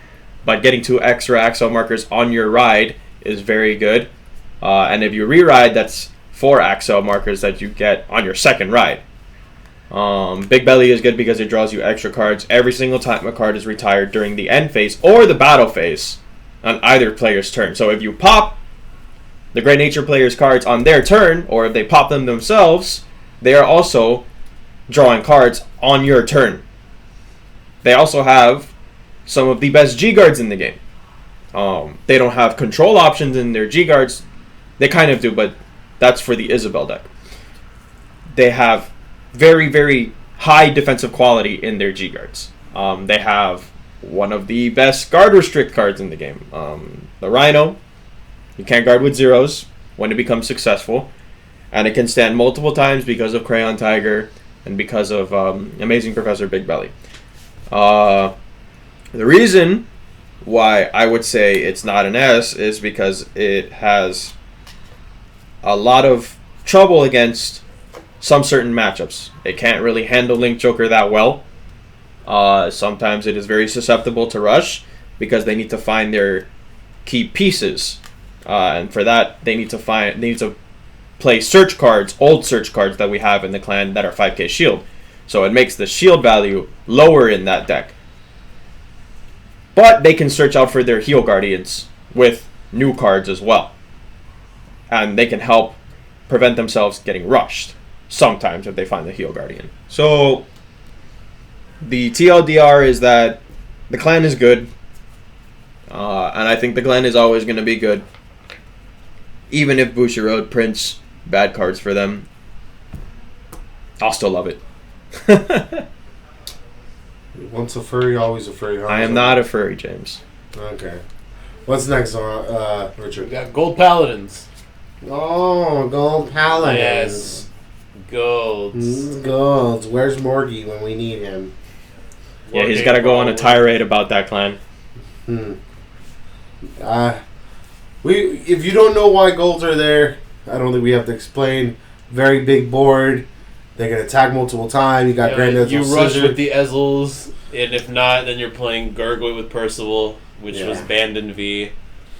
but getting 2 extra Axel markers on your ride is very good. And if you re-ride, that's 4 Axel markers that you get on your second ride. Big Belly is good because it draws you extra cards every single time a card is retired during the end phase or the battle phase on either player's turn. So if you pop the Great Nature player's cards on their turn, or if they pop them themselves, they are also drawing cards on your turn. They also have some of the best G-Guards in the game. They don't have control options in their G-Guards. They kind of do, but that's for the Isabel deck. They have very, very high defensive quality in their G-Guards. They have one of the best guard restrict cards in the game. The Rhino, you can't guard with zeros when it becomes successful. And it can stand multiple times because of Crayon Tiger and because of Amazing Professor Big Belly. The reason why I would say it's not an S is because it has a lot of trouble against some certain matchups. It can't really handle Link Joker that well. Sometimes it is very susceptible to rush because they need to find their key pieces. And for that, they need to play search cards, old search cards that we have in the clan that are 5k shield. So it makes the shield value lower in that deck. But they can search out for their heal guardians with new cards as well. And they can help prevent themselves getting rushed sometimes if they find the heal guardian. So the TLDR is that the clan is good. And I think the clan is always going to be good. Even if Bushiroad prints bad cards for them, I'll still love it. Once a furry, always a furry. I am not a furry, James. Okay. What's next, Richard? We got Gold Paladins. Oh, Gold Paladins. Yes. Golds. Golds. Where's Morgie when we need him? Yeah, he's got to go on a tirade about that clan. If you don't know why golds are there, I don't think we have to explain. Very big board. They can attack multiple times. You got Grand Ezreal. You rush with the Ezels, and if not, then you're playing Gargoyle with Percival, which was banned in V.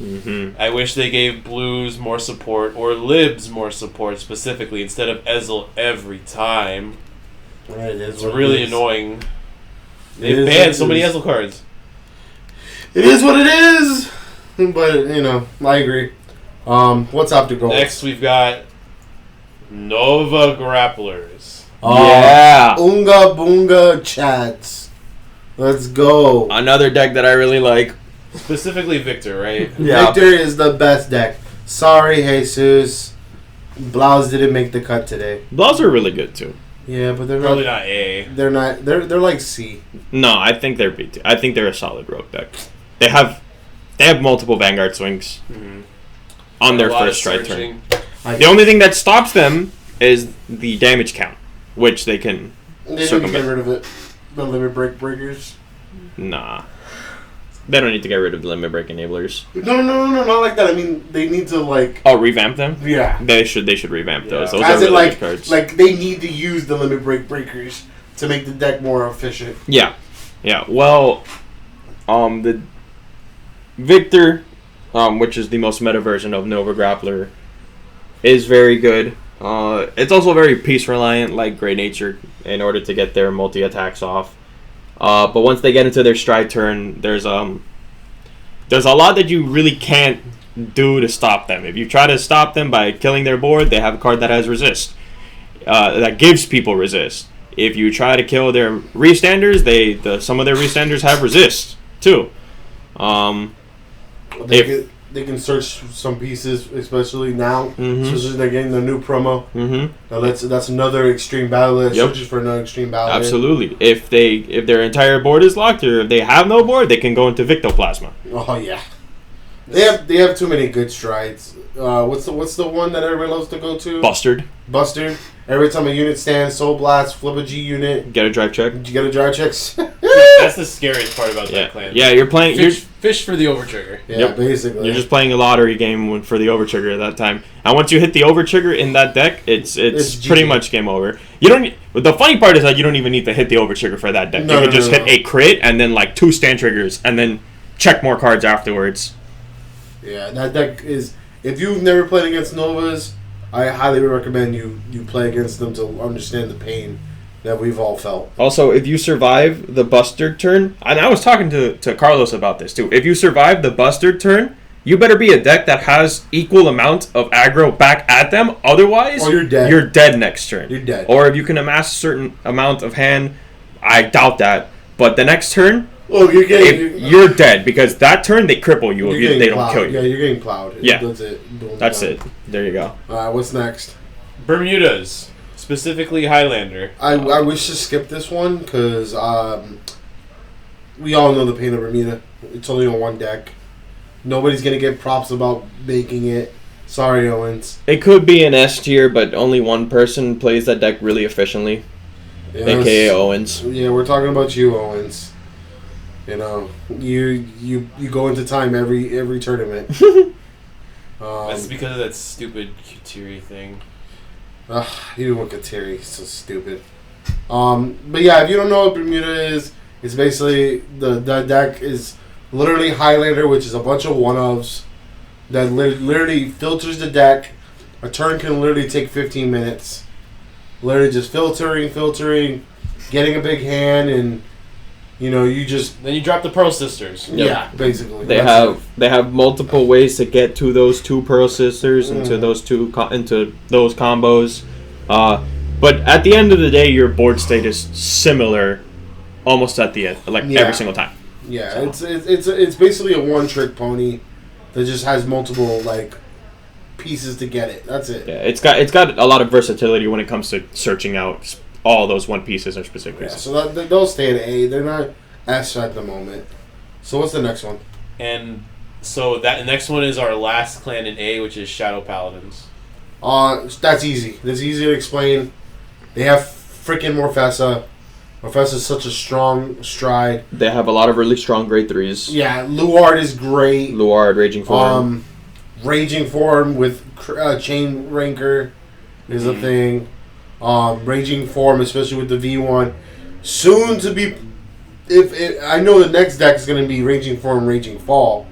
Mm-hmm. I wish they gave Blues more support, or Libs more support specifically, instead of Ezel every time. It's really annoying. They banned so many Ezel cards. It is what it is! But, I agree. What's up to golds? Next, we've got Nova Grapplers. Yeah. Unga Boonga Chats. Let's go. Another deck that I really like. Specifically Victor, right? Yeah. Victor is the best deck. Sorry, Jesus. Blouse didn't make the cut today. Those are really good too. Yeah, but they're Probably not. not A. They're not. They're like C. No, I think they're B2. I think they're a solid rogue deck. They have multiple Vanguard swings on their A lot first of strike turn. searching. The only thing that stops them is the damage count, which they can They need to circumvent. get rid of it. The limit breakers. Nah. They don't need to get rid of the limit break enablers. No, not like that. I mean, they need to like. Oh, revamp them? Yeah. They should revamp those. Yeah. Those As are in, really like, good cards. like they need to use the limit breakers to make the deck more efficient. Yeah. Well, the Victor, which is the most meta version of Nova Grappler, is very good. It's also very piece reliant, like Great Nature, in order to get their multi attacks off. But once they get into their stride turn, there's a lot that you really can't do to stop them. If you try to stop them by killing their board, they have a card that has resist, that gives people resist. If you try to kill their restanders, some of their restanders have resist too. They can search some pieces, especially now. Mhm. Especially they're getting the new promo. Mm-hmm. Now that's another extreme battle. It Yep. searches for another extreme battle. Absolutely. If their entire board is locked, or if they have no board, they can go into Victoplasma. Oh yeah. They have too many good strides. What's the one that everybody loves to go to? Bustard. Buster. Every time a unit stands, Soul Blast, flip a G unit. Get a drive check. Did you get a dry checks? That's the scariest part about Yeah. that clan. Yeah, you're playing. Fish for the overtrigger. Yeah, Yep. basically. You're just playing a lottery game for the overtrigger at that time. And once you hit the overtrigger in that deck, it's It's pretty GG. much game over. You don't. The funny part is that you don't even need to hit the overtrigger for that deck. No, you can no, just no, hit no. a crit and then like 2 stand triggers and then check more cards afterwards. Yeah, that deck is. If you've never played against Novas, I highly recommend you play against them to understand the pain that we've all felt. Also, if you survive the Bustard turn, and I was talking to Carlos about this too. If you survive the Bustard turn, you better be a deck that has equal amount of aggro back at them. Otherwise, Or you're dead. You're dead next turn. You're dead. Or if you can amass a certain amount of hand, I doubt that. But the next turn, Oh, you're getting. you're dead because that turn they cripple you you're if getting they don't plowed. kill you. Yeah, you're getting plowed. Yeah. That's it. Boom, That's done. it. There you go. Alright, what's next? Bermudas, specifically Highlander. I wish to skip this one because we all know the pain of Bermuda. It's only on one deck. Nobody's gonna get props about making it. Sorry, Owens. It could be an S tier, but only one person plays that deck really efficiently, Yeah, aka Owens. Yeah, we're talking about you, Owens. You know, you go into time every tournament. That's because of that stupid Kutiri thing. He didn't want Kateri. He's so stupid. But yeah, if you don't know what Bermuda is, it's basically the deck is literally Highlander, which is a bunch of one-ofs that literally filters the deck. A turn can literally take 15 minutes. Literally just filtering, getting a big hand, and you know you just Then you drop the Pearl Sisters. yeah, basically They That's have multiple ways to get to those 2 Pearl Sisters into those into those combos, but at the end of the day, your board state is similar, almost at the end, like Yeah. every single time. Yeah, it's basically a one-trick pony that just has multiple like pieces to get it. That's it. Yeah, it's got a lot of versatility when it comes to searching out all those one pieces or specific Yeah, pieces. so they'll stay at A. They're not S at the moment. So what's the next one? And so that next one is our last clan in A, which is Shadow Paladins. That's easy. That's easy to explain. They have freaking Morfessa. Morfessa's such a strong stride. They have a lot of really strong grade 3s. Yeah, Luard is great. Luard, Raging Form. Raging Form with Chain Ranker is a thing. Raging Form, especially with the V1. Soon to be... I know the next deck is going to be Raging Form, Raging Fall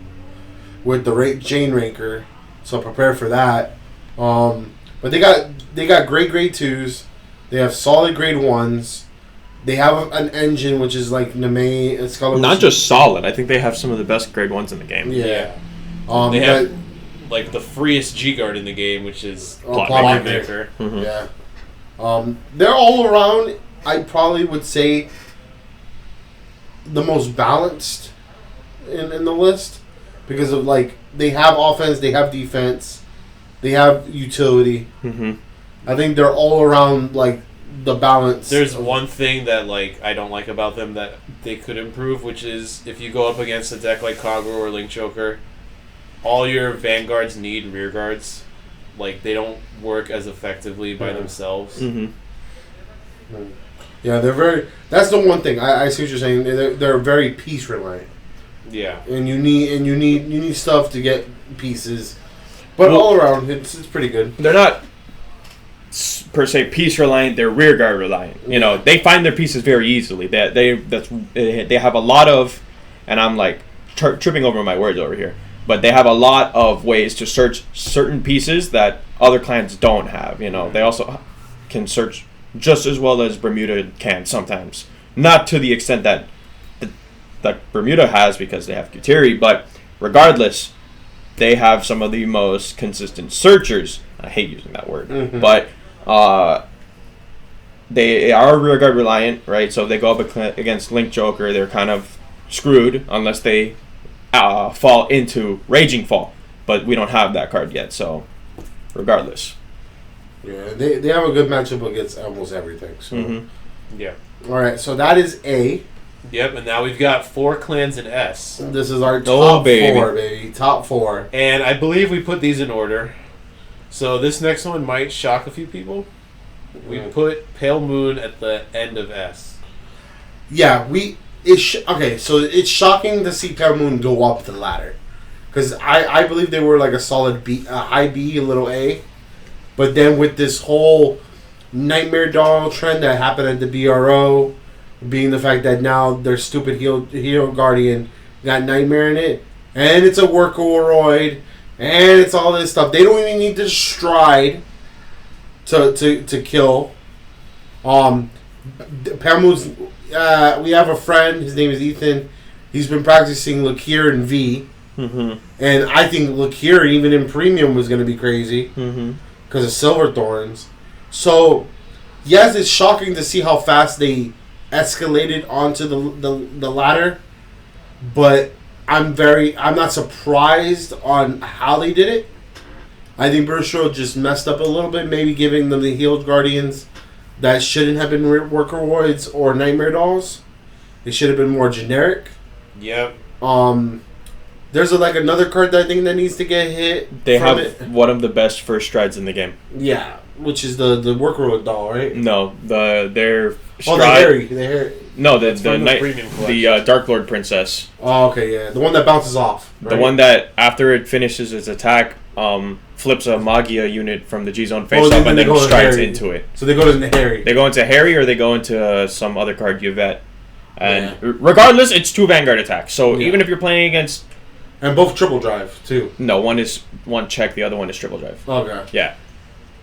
with the Chain Ranker, so prepare for that. But they got great grade 2s. They have solid grade 1s. They have an engine which is like Neme, Excalibur. Not just solid. I think they have some of the best grade 1s in the game. Yeah. They you have got- like the freest G guard in the game, which is Plot Plot Maker. Maker. Mhm. Yeah. They're all around. I probably would say the most balanced in the list because of like they have offense, they have defense, they have utility. Mm-hmm. I think they're all around like the balance. There's one thing that like I don't like about them that they could improve, which is if you go up against a deck like Kagura or Link Joker, all your vanguards need rear guards. Like they don't work as effectively by themselves. Mm-hmm. Yeah, they're very. That's the one thing I see what you're saying. They're very piece reliant. Yeah, And you need stuff to get pieces, but all around it's pretty good. They're not per se piece reliant. They're rear guard reliant. You know, they find their pieces very easily. They have a lot of, and I'm like tripping over my words over here. But they have a lot of ways to search certain pieces that other clans don't have. You know, they also can search just as well as Bermuda can sometimes. Not to the extent that Bermuda has because they have Kutiri, but regardless, they have some of the most consistent searchers. I hate using that word, but they are rear guard reliant, right? So if they go up against Link Joker, they're kind of screwed unless they fall into Raging Fall. But we don't have that card yet, so regardless. Yeah, they have a good matchup against almost everything. So yeah. All right, so that is A. Yep, and now we've got 4 clans in S. This is our top 4, baby. Top 4. And I believe we put these in order. So this next one might shock a few people. We put Pale Moon at the end of S. Yeah, okay, so it's shocking to see Pale Moon go up the ladder. Because I believe they were like a solid B, high B, a little A. But then with this whole Nightmare Doll trend that happened at the BRO, being the fact that now their stupid Hero Guardian got Nightmare in it, and it's a Workoroid, and it's all this stuff. They don't even need to stride to kill. Pamu's, we have a friend, his name is Ethan. He's been practicing Lakir and V. And I think Lakir, even in Premium, was going to be crazy because of Silver Thorns. So, yes, it's shocking to see how fast they escalated onto the ladder, but I'm not surprised on how they did it. I think Burstro just messed up a little bit, maybe giving them the Healed Guardians that shouldn't have been Workoroids or Nightmare Dolls. They should have been more generic. Yep. There's another card that I think that needs to get hit. They have one of the best first strides in the game. Yeah, which is the Workoroid doll, right? No, their stride. The Harry. No, the Dark Lord Princess. Oh, okay, yeah, the one that bounces off. Right? The one that after it finishes its attack, flips a Magia unit from the G Zone face up and then strides into it. So they go to Harry. They go into Harry or they go into some other card, Yvette. And regardless, it's 2 Vanguard attacks. So even if you're playing against. And both triple drive, too. No, one is one check, the other one is triple drive. Okay. Yeah.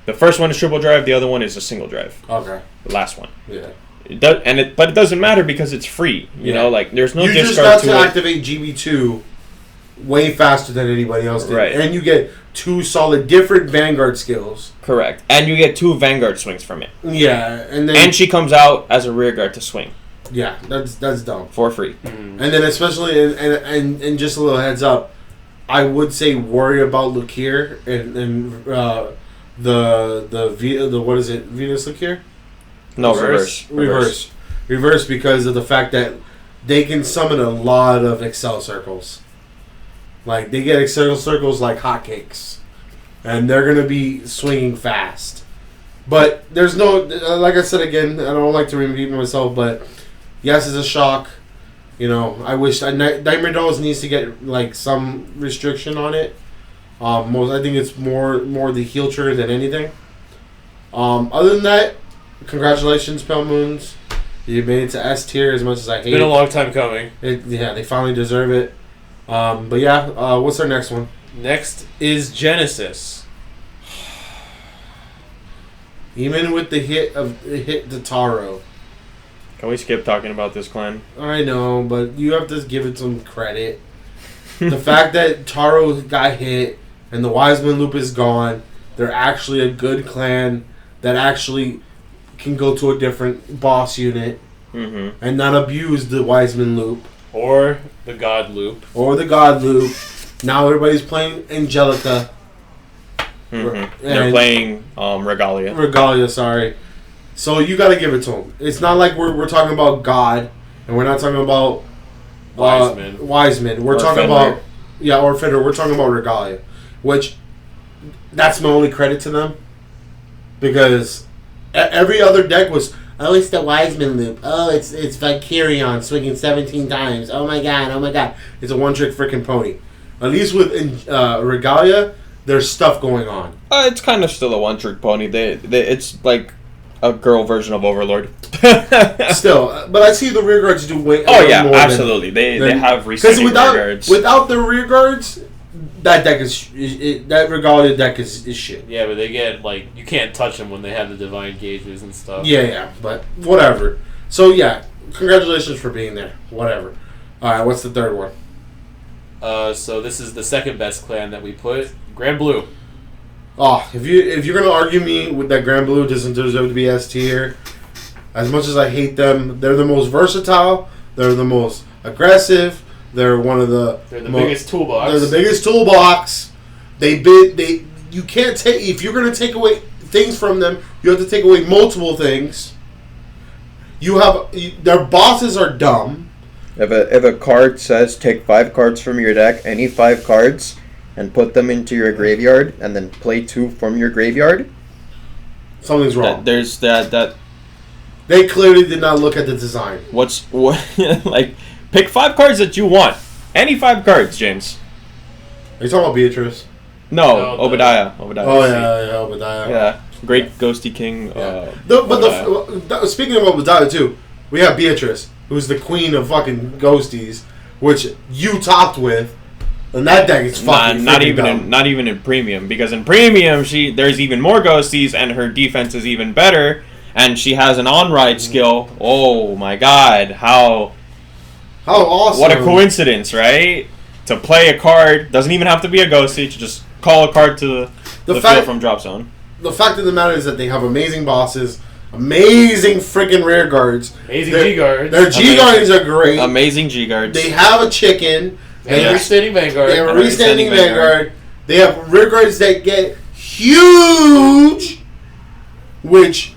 The first one is triple drive, the other one is a single drive. Okay. The last one. Yeah. But it doesn't matter because it's free. You know, like there's no discard to it. You just got to activate GB2 way faster than anybody else did. Right. And you get 2 solid different Vanguard skills. Correct. And you get 2 Vanguard swings from it. Yeah. And she comes out as a rear guard to swing. Yeah, that's dumb. For free. And then especially, and just a little heads up, I would say worry about Lakir and the what is it, Venus Lakir? No, reverse because of the fact that they can summon a lot of Excel circles. Like they get Excel circles like hotcakes, and they're gonna be swinging fast. But there's no, like I said again, I don't like to repeat myself, but. Yes, it's a shock. You know, I wish Nightmare Dolls needs to get like some restriction on it. I think it's more the heel trigger than anything. Other than that, congratulations, Pale Moons. You made it to S tier as much as I hate it. It's been a long time coming. Yeah, they finally deserve it. But yeah, what's our next one? Next is Genesis. Even with the hit to Taro. Can we skip talking about this clan? I know, but you have to give it some credit. The fact that Taro got hit and the Wiseman loop is gone, they're actually a good clan that actually can go to a different boss unit and not abuse the Wiseman loop. Or the God loop. Or the God loop. Now everybody's playing Angelica. They're playing Regalia. Regalia, sorry. So you got to give it to them. It's not like we're talking about God, and we're not talking about Wiseman. We're talking about or Fender. We're talking about Regalia, which that's my only credit to them, because every other deck was, oh, it's the Wiseman loop. Oh, it's Vicarion swinging 17 times. Oh my god. It's a one-trick freaking pony. At least with Regalia, there's stuff going on. It's kind of still a one-trick pony. It's like a girl version of Overlord. Still, but I see the rear guards do way. Oh yeah, more absolutely. They have resetting rear guards. Without the rear guards, that deck that Regalia deck is shit. Yeah, but they get you can't touch them when they have the divine gauges and stuff. Yeah, but whatever. So yeah, congratulations for being there. Whatever. All right, what's the third one? So this is the second best clan that we put, Grand Blue. Oh, if you're gonna argue me with that Grand Blue doesn't deserve to be S tier, as much as I hate them, they're the most versatile. They're the most aggressive. They're the biggest toolbox. They're the biggest toolbox. You can't take, if you're gonna take away things from them, you have to take away multiple things. Their bosses are dumb. If a card says take 5 cards from your deck, any 5 cards, and put them into your graveyard, and then play 2 from your graveyard, something's wrong. There's that. They clearly did not look at the design. What? Pick 5 cards that you want. Any 5 cards, James. Are you talking about Beatrice? No, Obadiah. Oh yeah, Obadiah. Yeah, great Ghosty King. Speaking of Obadiah too, we have Beatrice, who's the queen of fucking ghosties, which you topped with, and that deck is fucking not even dumb. Not even in premium, because in premium there's even more ghosties and her defense is even better, and she has an on-ride skill. Oh my god, how awesome! What a coincidence, right? To play a card doesn't even have to be a ghosty. To just call a card to the field from drop zone. The fact of the matter is that they have amazing bosses. Amazing freaking rear guards. Amazing G-guards. Their G-guards are great. Amazing G-guards. They have a chicken. They have a restanding Vanguard. They have a restanding Vanguard. They have rear guards that get huge. Which,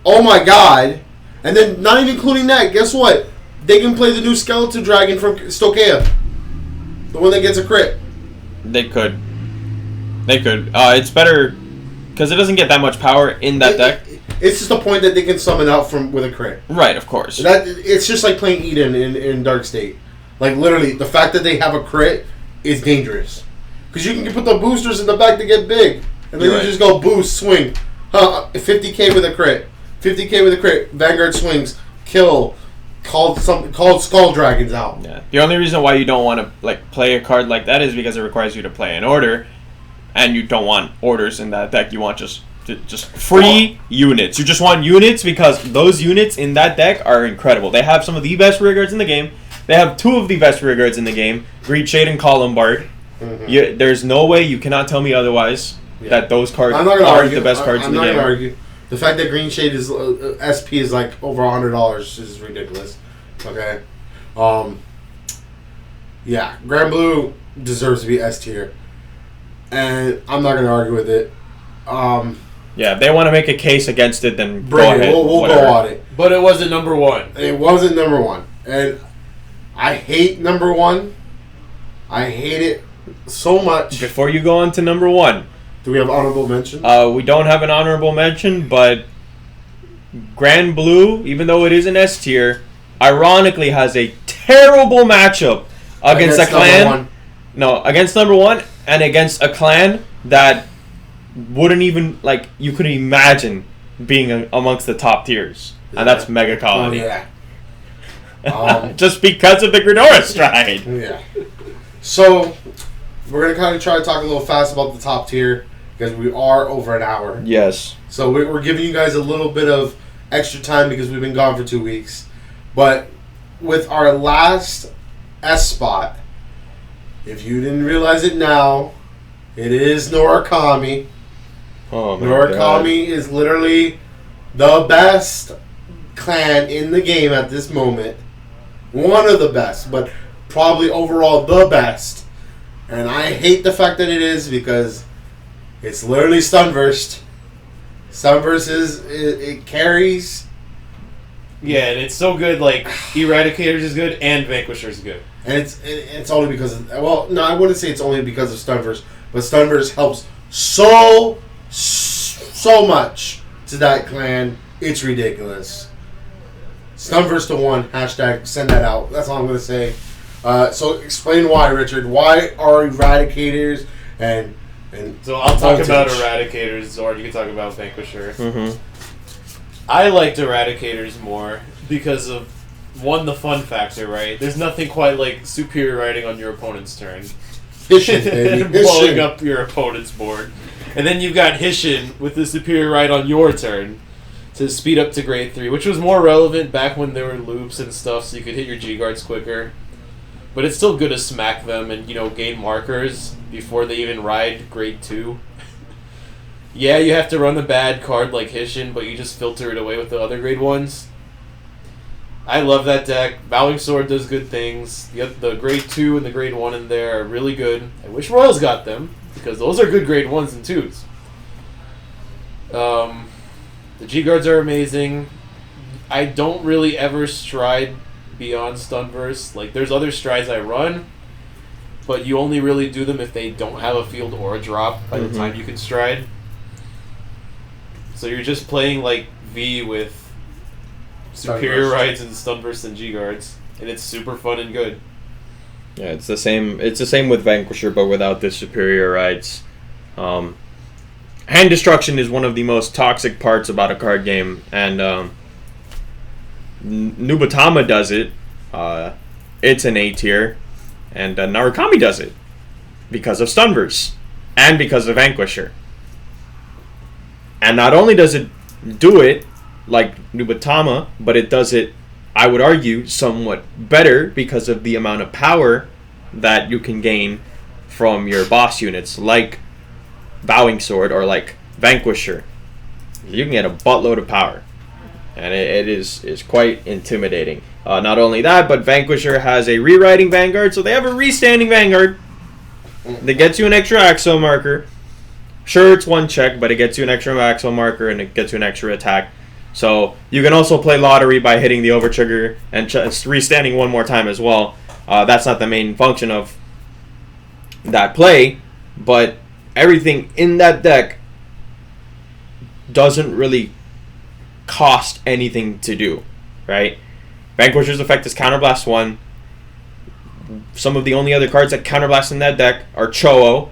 oh my god. And then, not even including that, guess what? They can play the new Skeleton Dragon from Stokea. The one that gets a crit. They could. It's better because it doesn't get that much power in that deck. It's just the point that they can summon out with a crit. Right, of course. It's just like playing Eden in Dark State. Like, literally, the fact that they have a crit is dangerous. Because you can put the boosters in the back to get big. And then just go boost, swing. 50k with a crit. 50k with a crit. Vanguard swings. Kill. Called Skull Dragons out. Yeah. The only reason why you don't want to play a card like that is because it requires you to play an order. And you don't want orders in that deck. You want just free units. You just want units because those units in that deck are incredible. They have some of the best rear guards in the game. They have 2 of the best rear guards in the game. Greed Shade and Columbard. Mm-hmm. There's no way you cannot tell me otherwise that those cards aren't the best cards in the game. I'm not going to argue. The fact that Green Shade is SP is like over $100 is ridiculous. Okay. Yeah, Grand Blue deserves to be S tier. And I'm not going to argue with it. Yeah, if they want to make a case against it, then go ahead. We'll go on it. But it wasn't number 1. It wasn't number 1. And I hate number 1. I hate it so much. Before you go on to number 1. Do we have honorable mention? We don't have an honorable mention, but Grand Blue, even though it is an S tier, ironically has a terrible matchup against a clan. Against number 1 and against a clan that wouldn't even, you couldn't imagine being amongst the top tiers. Yeah. And that's Mega Colony. Oh, yeah. Just because of the Gridora Stride. Yeah. So, we're going to kind of try to talk a little fast about the top tier because we are over an hour. Yes. So, we're giving you guys a little bit of extra time because we've been gone for 2 weeks. But with our last S spot, if you didn't realize it now, it is Norakami. Oh, my Norakami is literally the best clan in the game at this moment. One of the best, but probably overall the best. And I hate the fact that it is because it's literally Stunverse. Stunverse it carries. Yeah, and it's so good. Like Eradicator's is good and Vanquisher's good. And it's only because of, well, no, I wouldn't say it's only because of Stunverse, but Stunverse helps so much to that clan. It's ridiculous. Stunverse to 1, hashtag send that out. That's all I'm going to say. So explain why, Richard. Why are Eradicators and So I'll talk Voltage? about Eradicators, Zoran. You can talk about Vanquisher. Mm-hmm. I liked Eradicators more because of, one, the fun factor, right? There's nothing quite like superior riding on your opponent's turn. Hishin, baby. And blowing Hishin. up your opponent's board. And then you've got Hishin with the superior ride on your turn to speed up to grade 3, which was more relevant back when there were loops and stuff so you could hit your G-guards quicker. But it's still good to smack them and, gain markers before they even ride grade 2. Yeah, you have to run a bad card like Hishin, but you just filter it away with the other grade 1s. I love that deck. Bowing Sword does good things. The grade 2 and the grade 1 in there are really good. I wish Royals got them, because those are good grade 1s and 2s. The G-Guards are amazing. I don't really ever stride beyond Stunverse. Like, there's other strides I run, but you only really do them if they don't have a field or a drop by the time you can stride. So you're just playing like V with superior rides and Stunverse and G-Guards, and it's super fun and good. Yeah, it's the same. It's the same with Vanquisher, but without the superior rides. Hand destruction is one of the most toxic parts about a card game, and Nubatama does it. It's an A tier, and Narukami does it because of Stunverse and because of Vanquisher. And not only does it do it like Nubatama, but it does it, I would argue, somewhat better because of the amount of power that you can gain from your boss units, like Bowing Sword or like Vanquisher. You can get a buttload of power, and it is quite intimidating. Not only that, but Vanquisher has a rewriting Vanguard, so they have a restanding Vanguard that gets you an extra Axo marker. Sure, it's one check, but it gets you an extra Axo marker and it gets you an extra attack. So you can also play lottery by hitting the overtrigger and restanding one more time as well. That's not the main function of that play, but everything in that deck doesn't really cost anything to do, right? Vanquisher's effect is Counterblast 1. Some of the only other cards that counterblast in that deck are Cho-Oh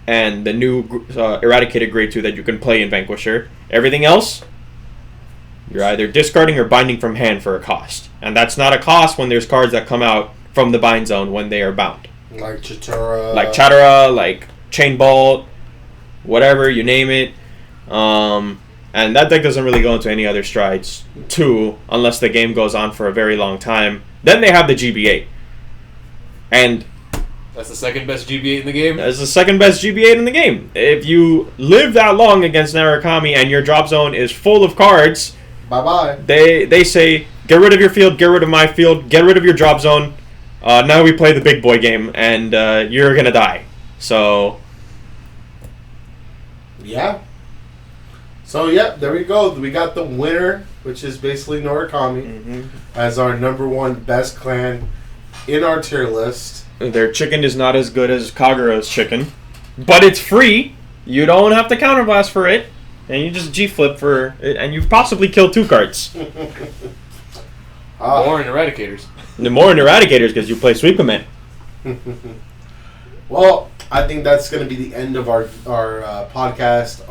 and the new Eradicated Grade 2 that you can play in Vanquisher. Everything else, you're either discarding or binding from hand for a cost. And that's not a cost when there's cards that come out from the bind zone when they are bound. Like Chatura. Like Chain Bolt, whatever, you name it. And that deck doesn't really go into any other strides, too, unless the game goes on for a very long time. Then they have the GB8. And That's the second best GBA in the game? that's the second best GB8 in the game. If you live that long against Narukami and your drop zone is full of cards, bye-bye. they say, get rid of your field, get rid of my field, get rid of your drop zone. Now we play the big boy game, and you're going to die. So, yeah. So, yeah, there we go. We got the winner, which is basically Narukami, as our number one best clan in our tier list. their chicken is not as good as Kagura's chicken, but it's free. You don't have to counterblast for it, and you just G-flip for it, and you possibly kill 2 cards. More in Eradicators. The more in Eradicators because you play Sweep Command. Well, I think that's going to be the end of our podcast.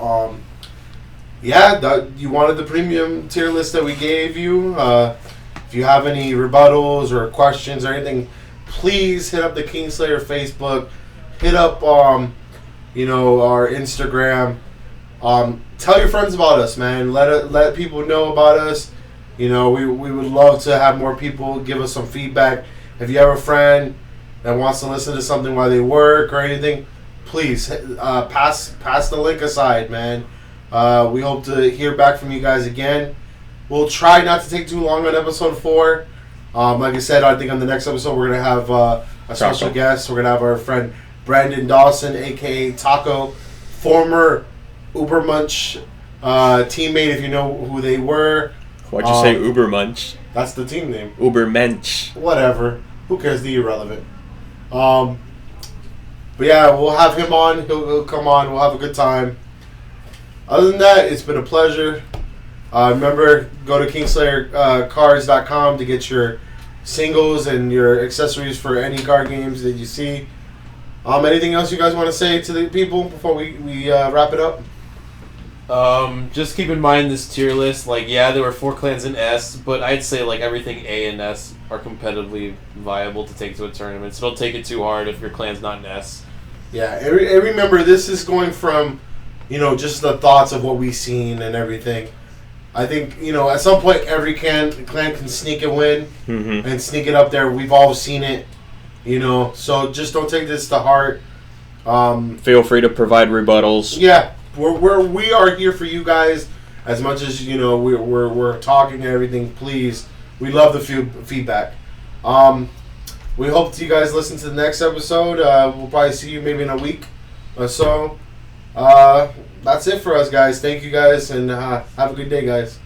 You wanted the premium tier list that we gave you. If you have any rebuttals or questions or anything, please hit up the Kingslayer Facebook. Hit up, our Instagram. Tell your friends about us, man. Let people know about us. We would love to have more people give us some feedback. If you have a friend that wants to listen to something while they work or anything, please pass the link aside, man. We hope to hear back from you guys again. We'll try not to take too long on episode 4. Like I said, I think on the next episode we're going to have a special guest. We're going to have our friend Brandon Dawson, a.k.a. Taco, former Uber Munch teammate, if you know who they were. Why'd you say Uber Munch? That's the team name. Uber Mensch. Whatever. Who cares? The irrelevant. But yeah, we'll have him on. He'll come on. We'll have a good time. Other than that, it's been a pleasure. Remember, go to KingslayerCards.com to get your singles and your accessories for any card games that you see. Anything else you guys want to say to the people before we wrap it up? Just keep in mind this tier list. Like, yeah, there were 4 clans in S, but I'd say like everything A and S are competitively viable to take to a tournament. So don't take it too hard if your clan's not in S. Yeah, and remember, this is going from, just the thoughts of what we've seen and everything. I think, at some point every clan can sneak a win and sneak it up there. We've all seen it, so just don't take this to heart. Feel free to provide rebuttals. Yeah, we are here for you guys as much as, we're talking and everything. Please, we love the feedback. We hope you guys listen to the next episode. We'll probably see you maybe in a week or so. That's it for us, guys. Thank you, guys, and have a good day, guys.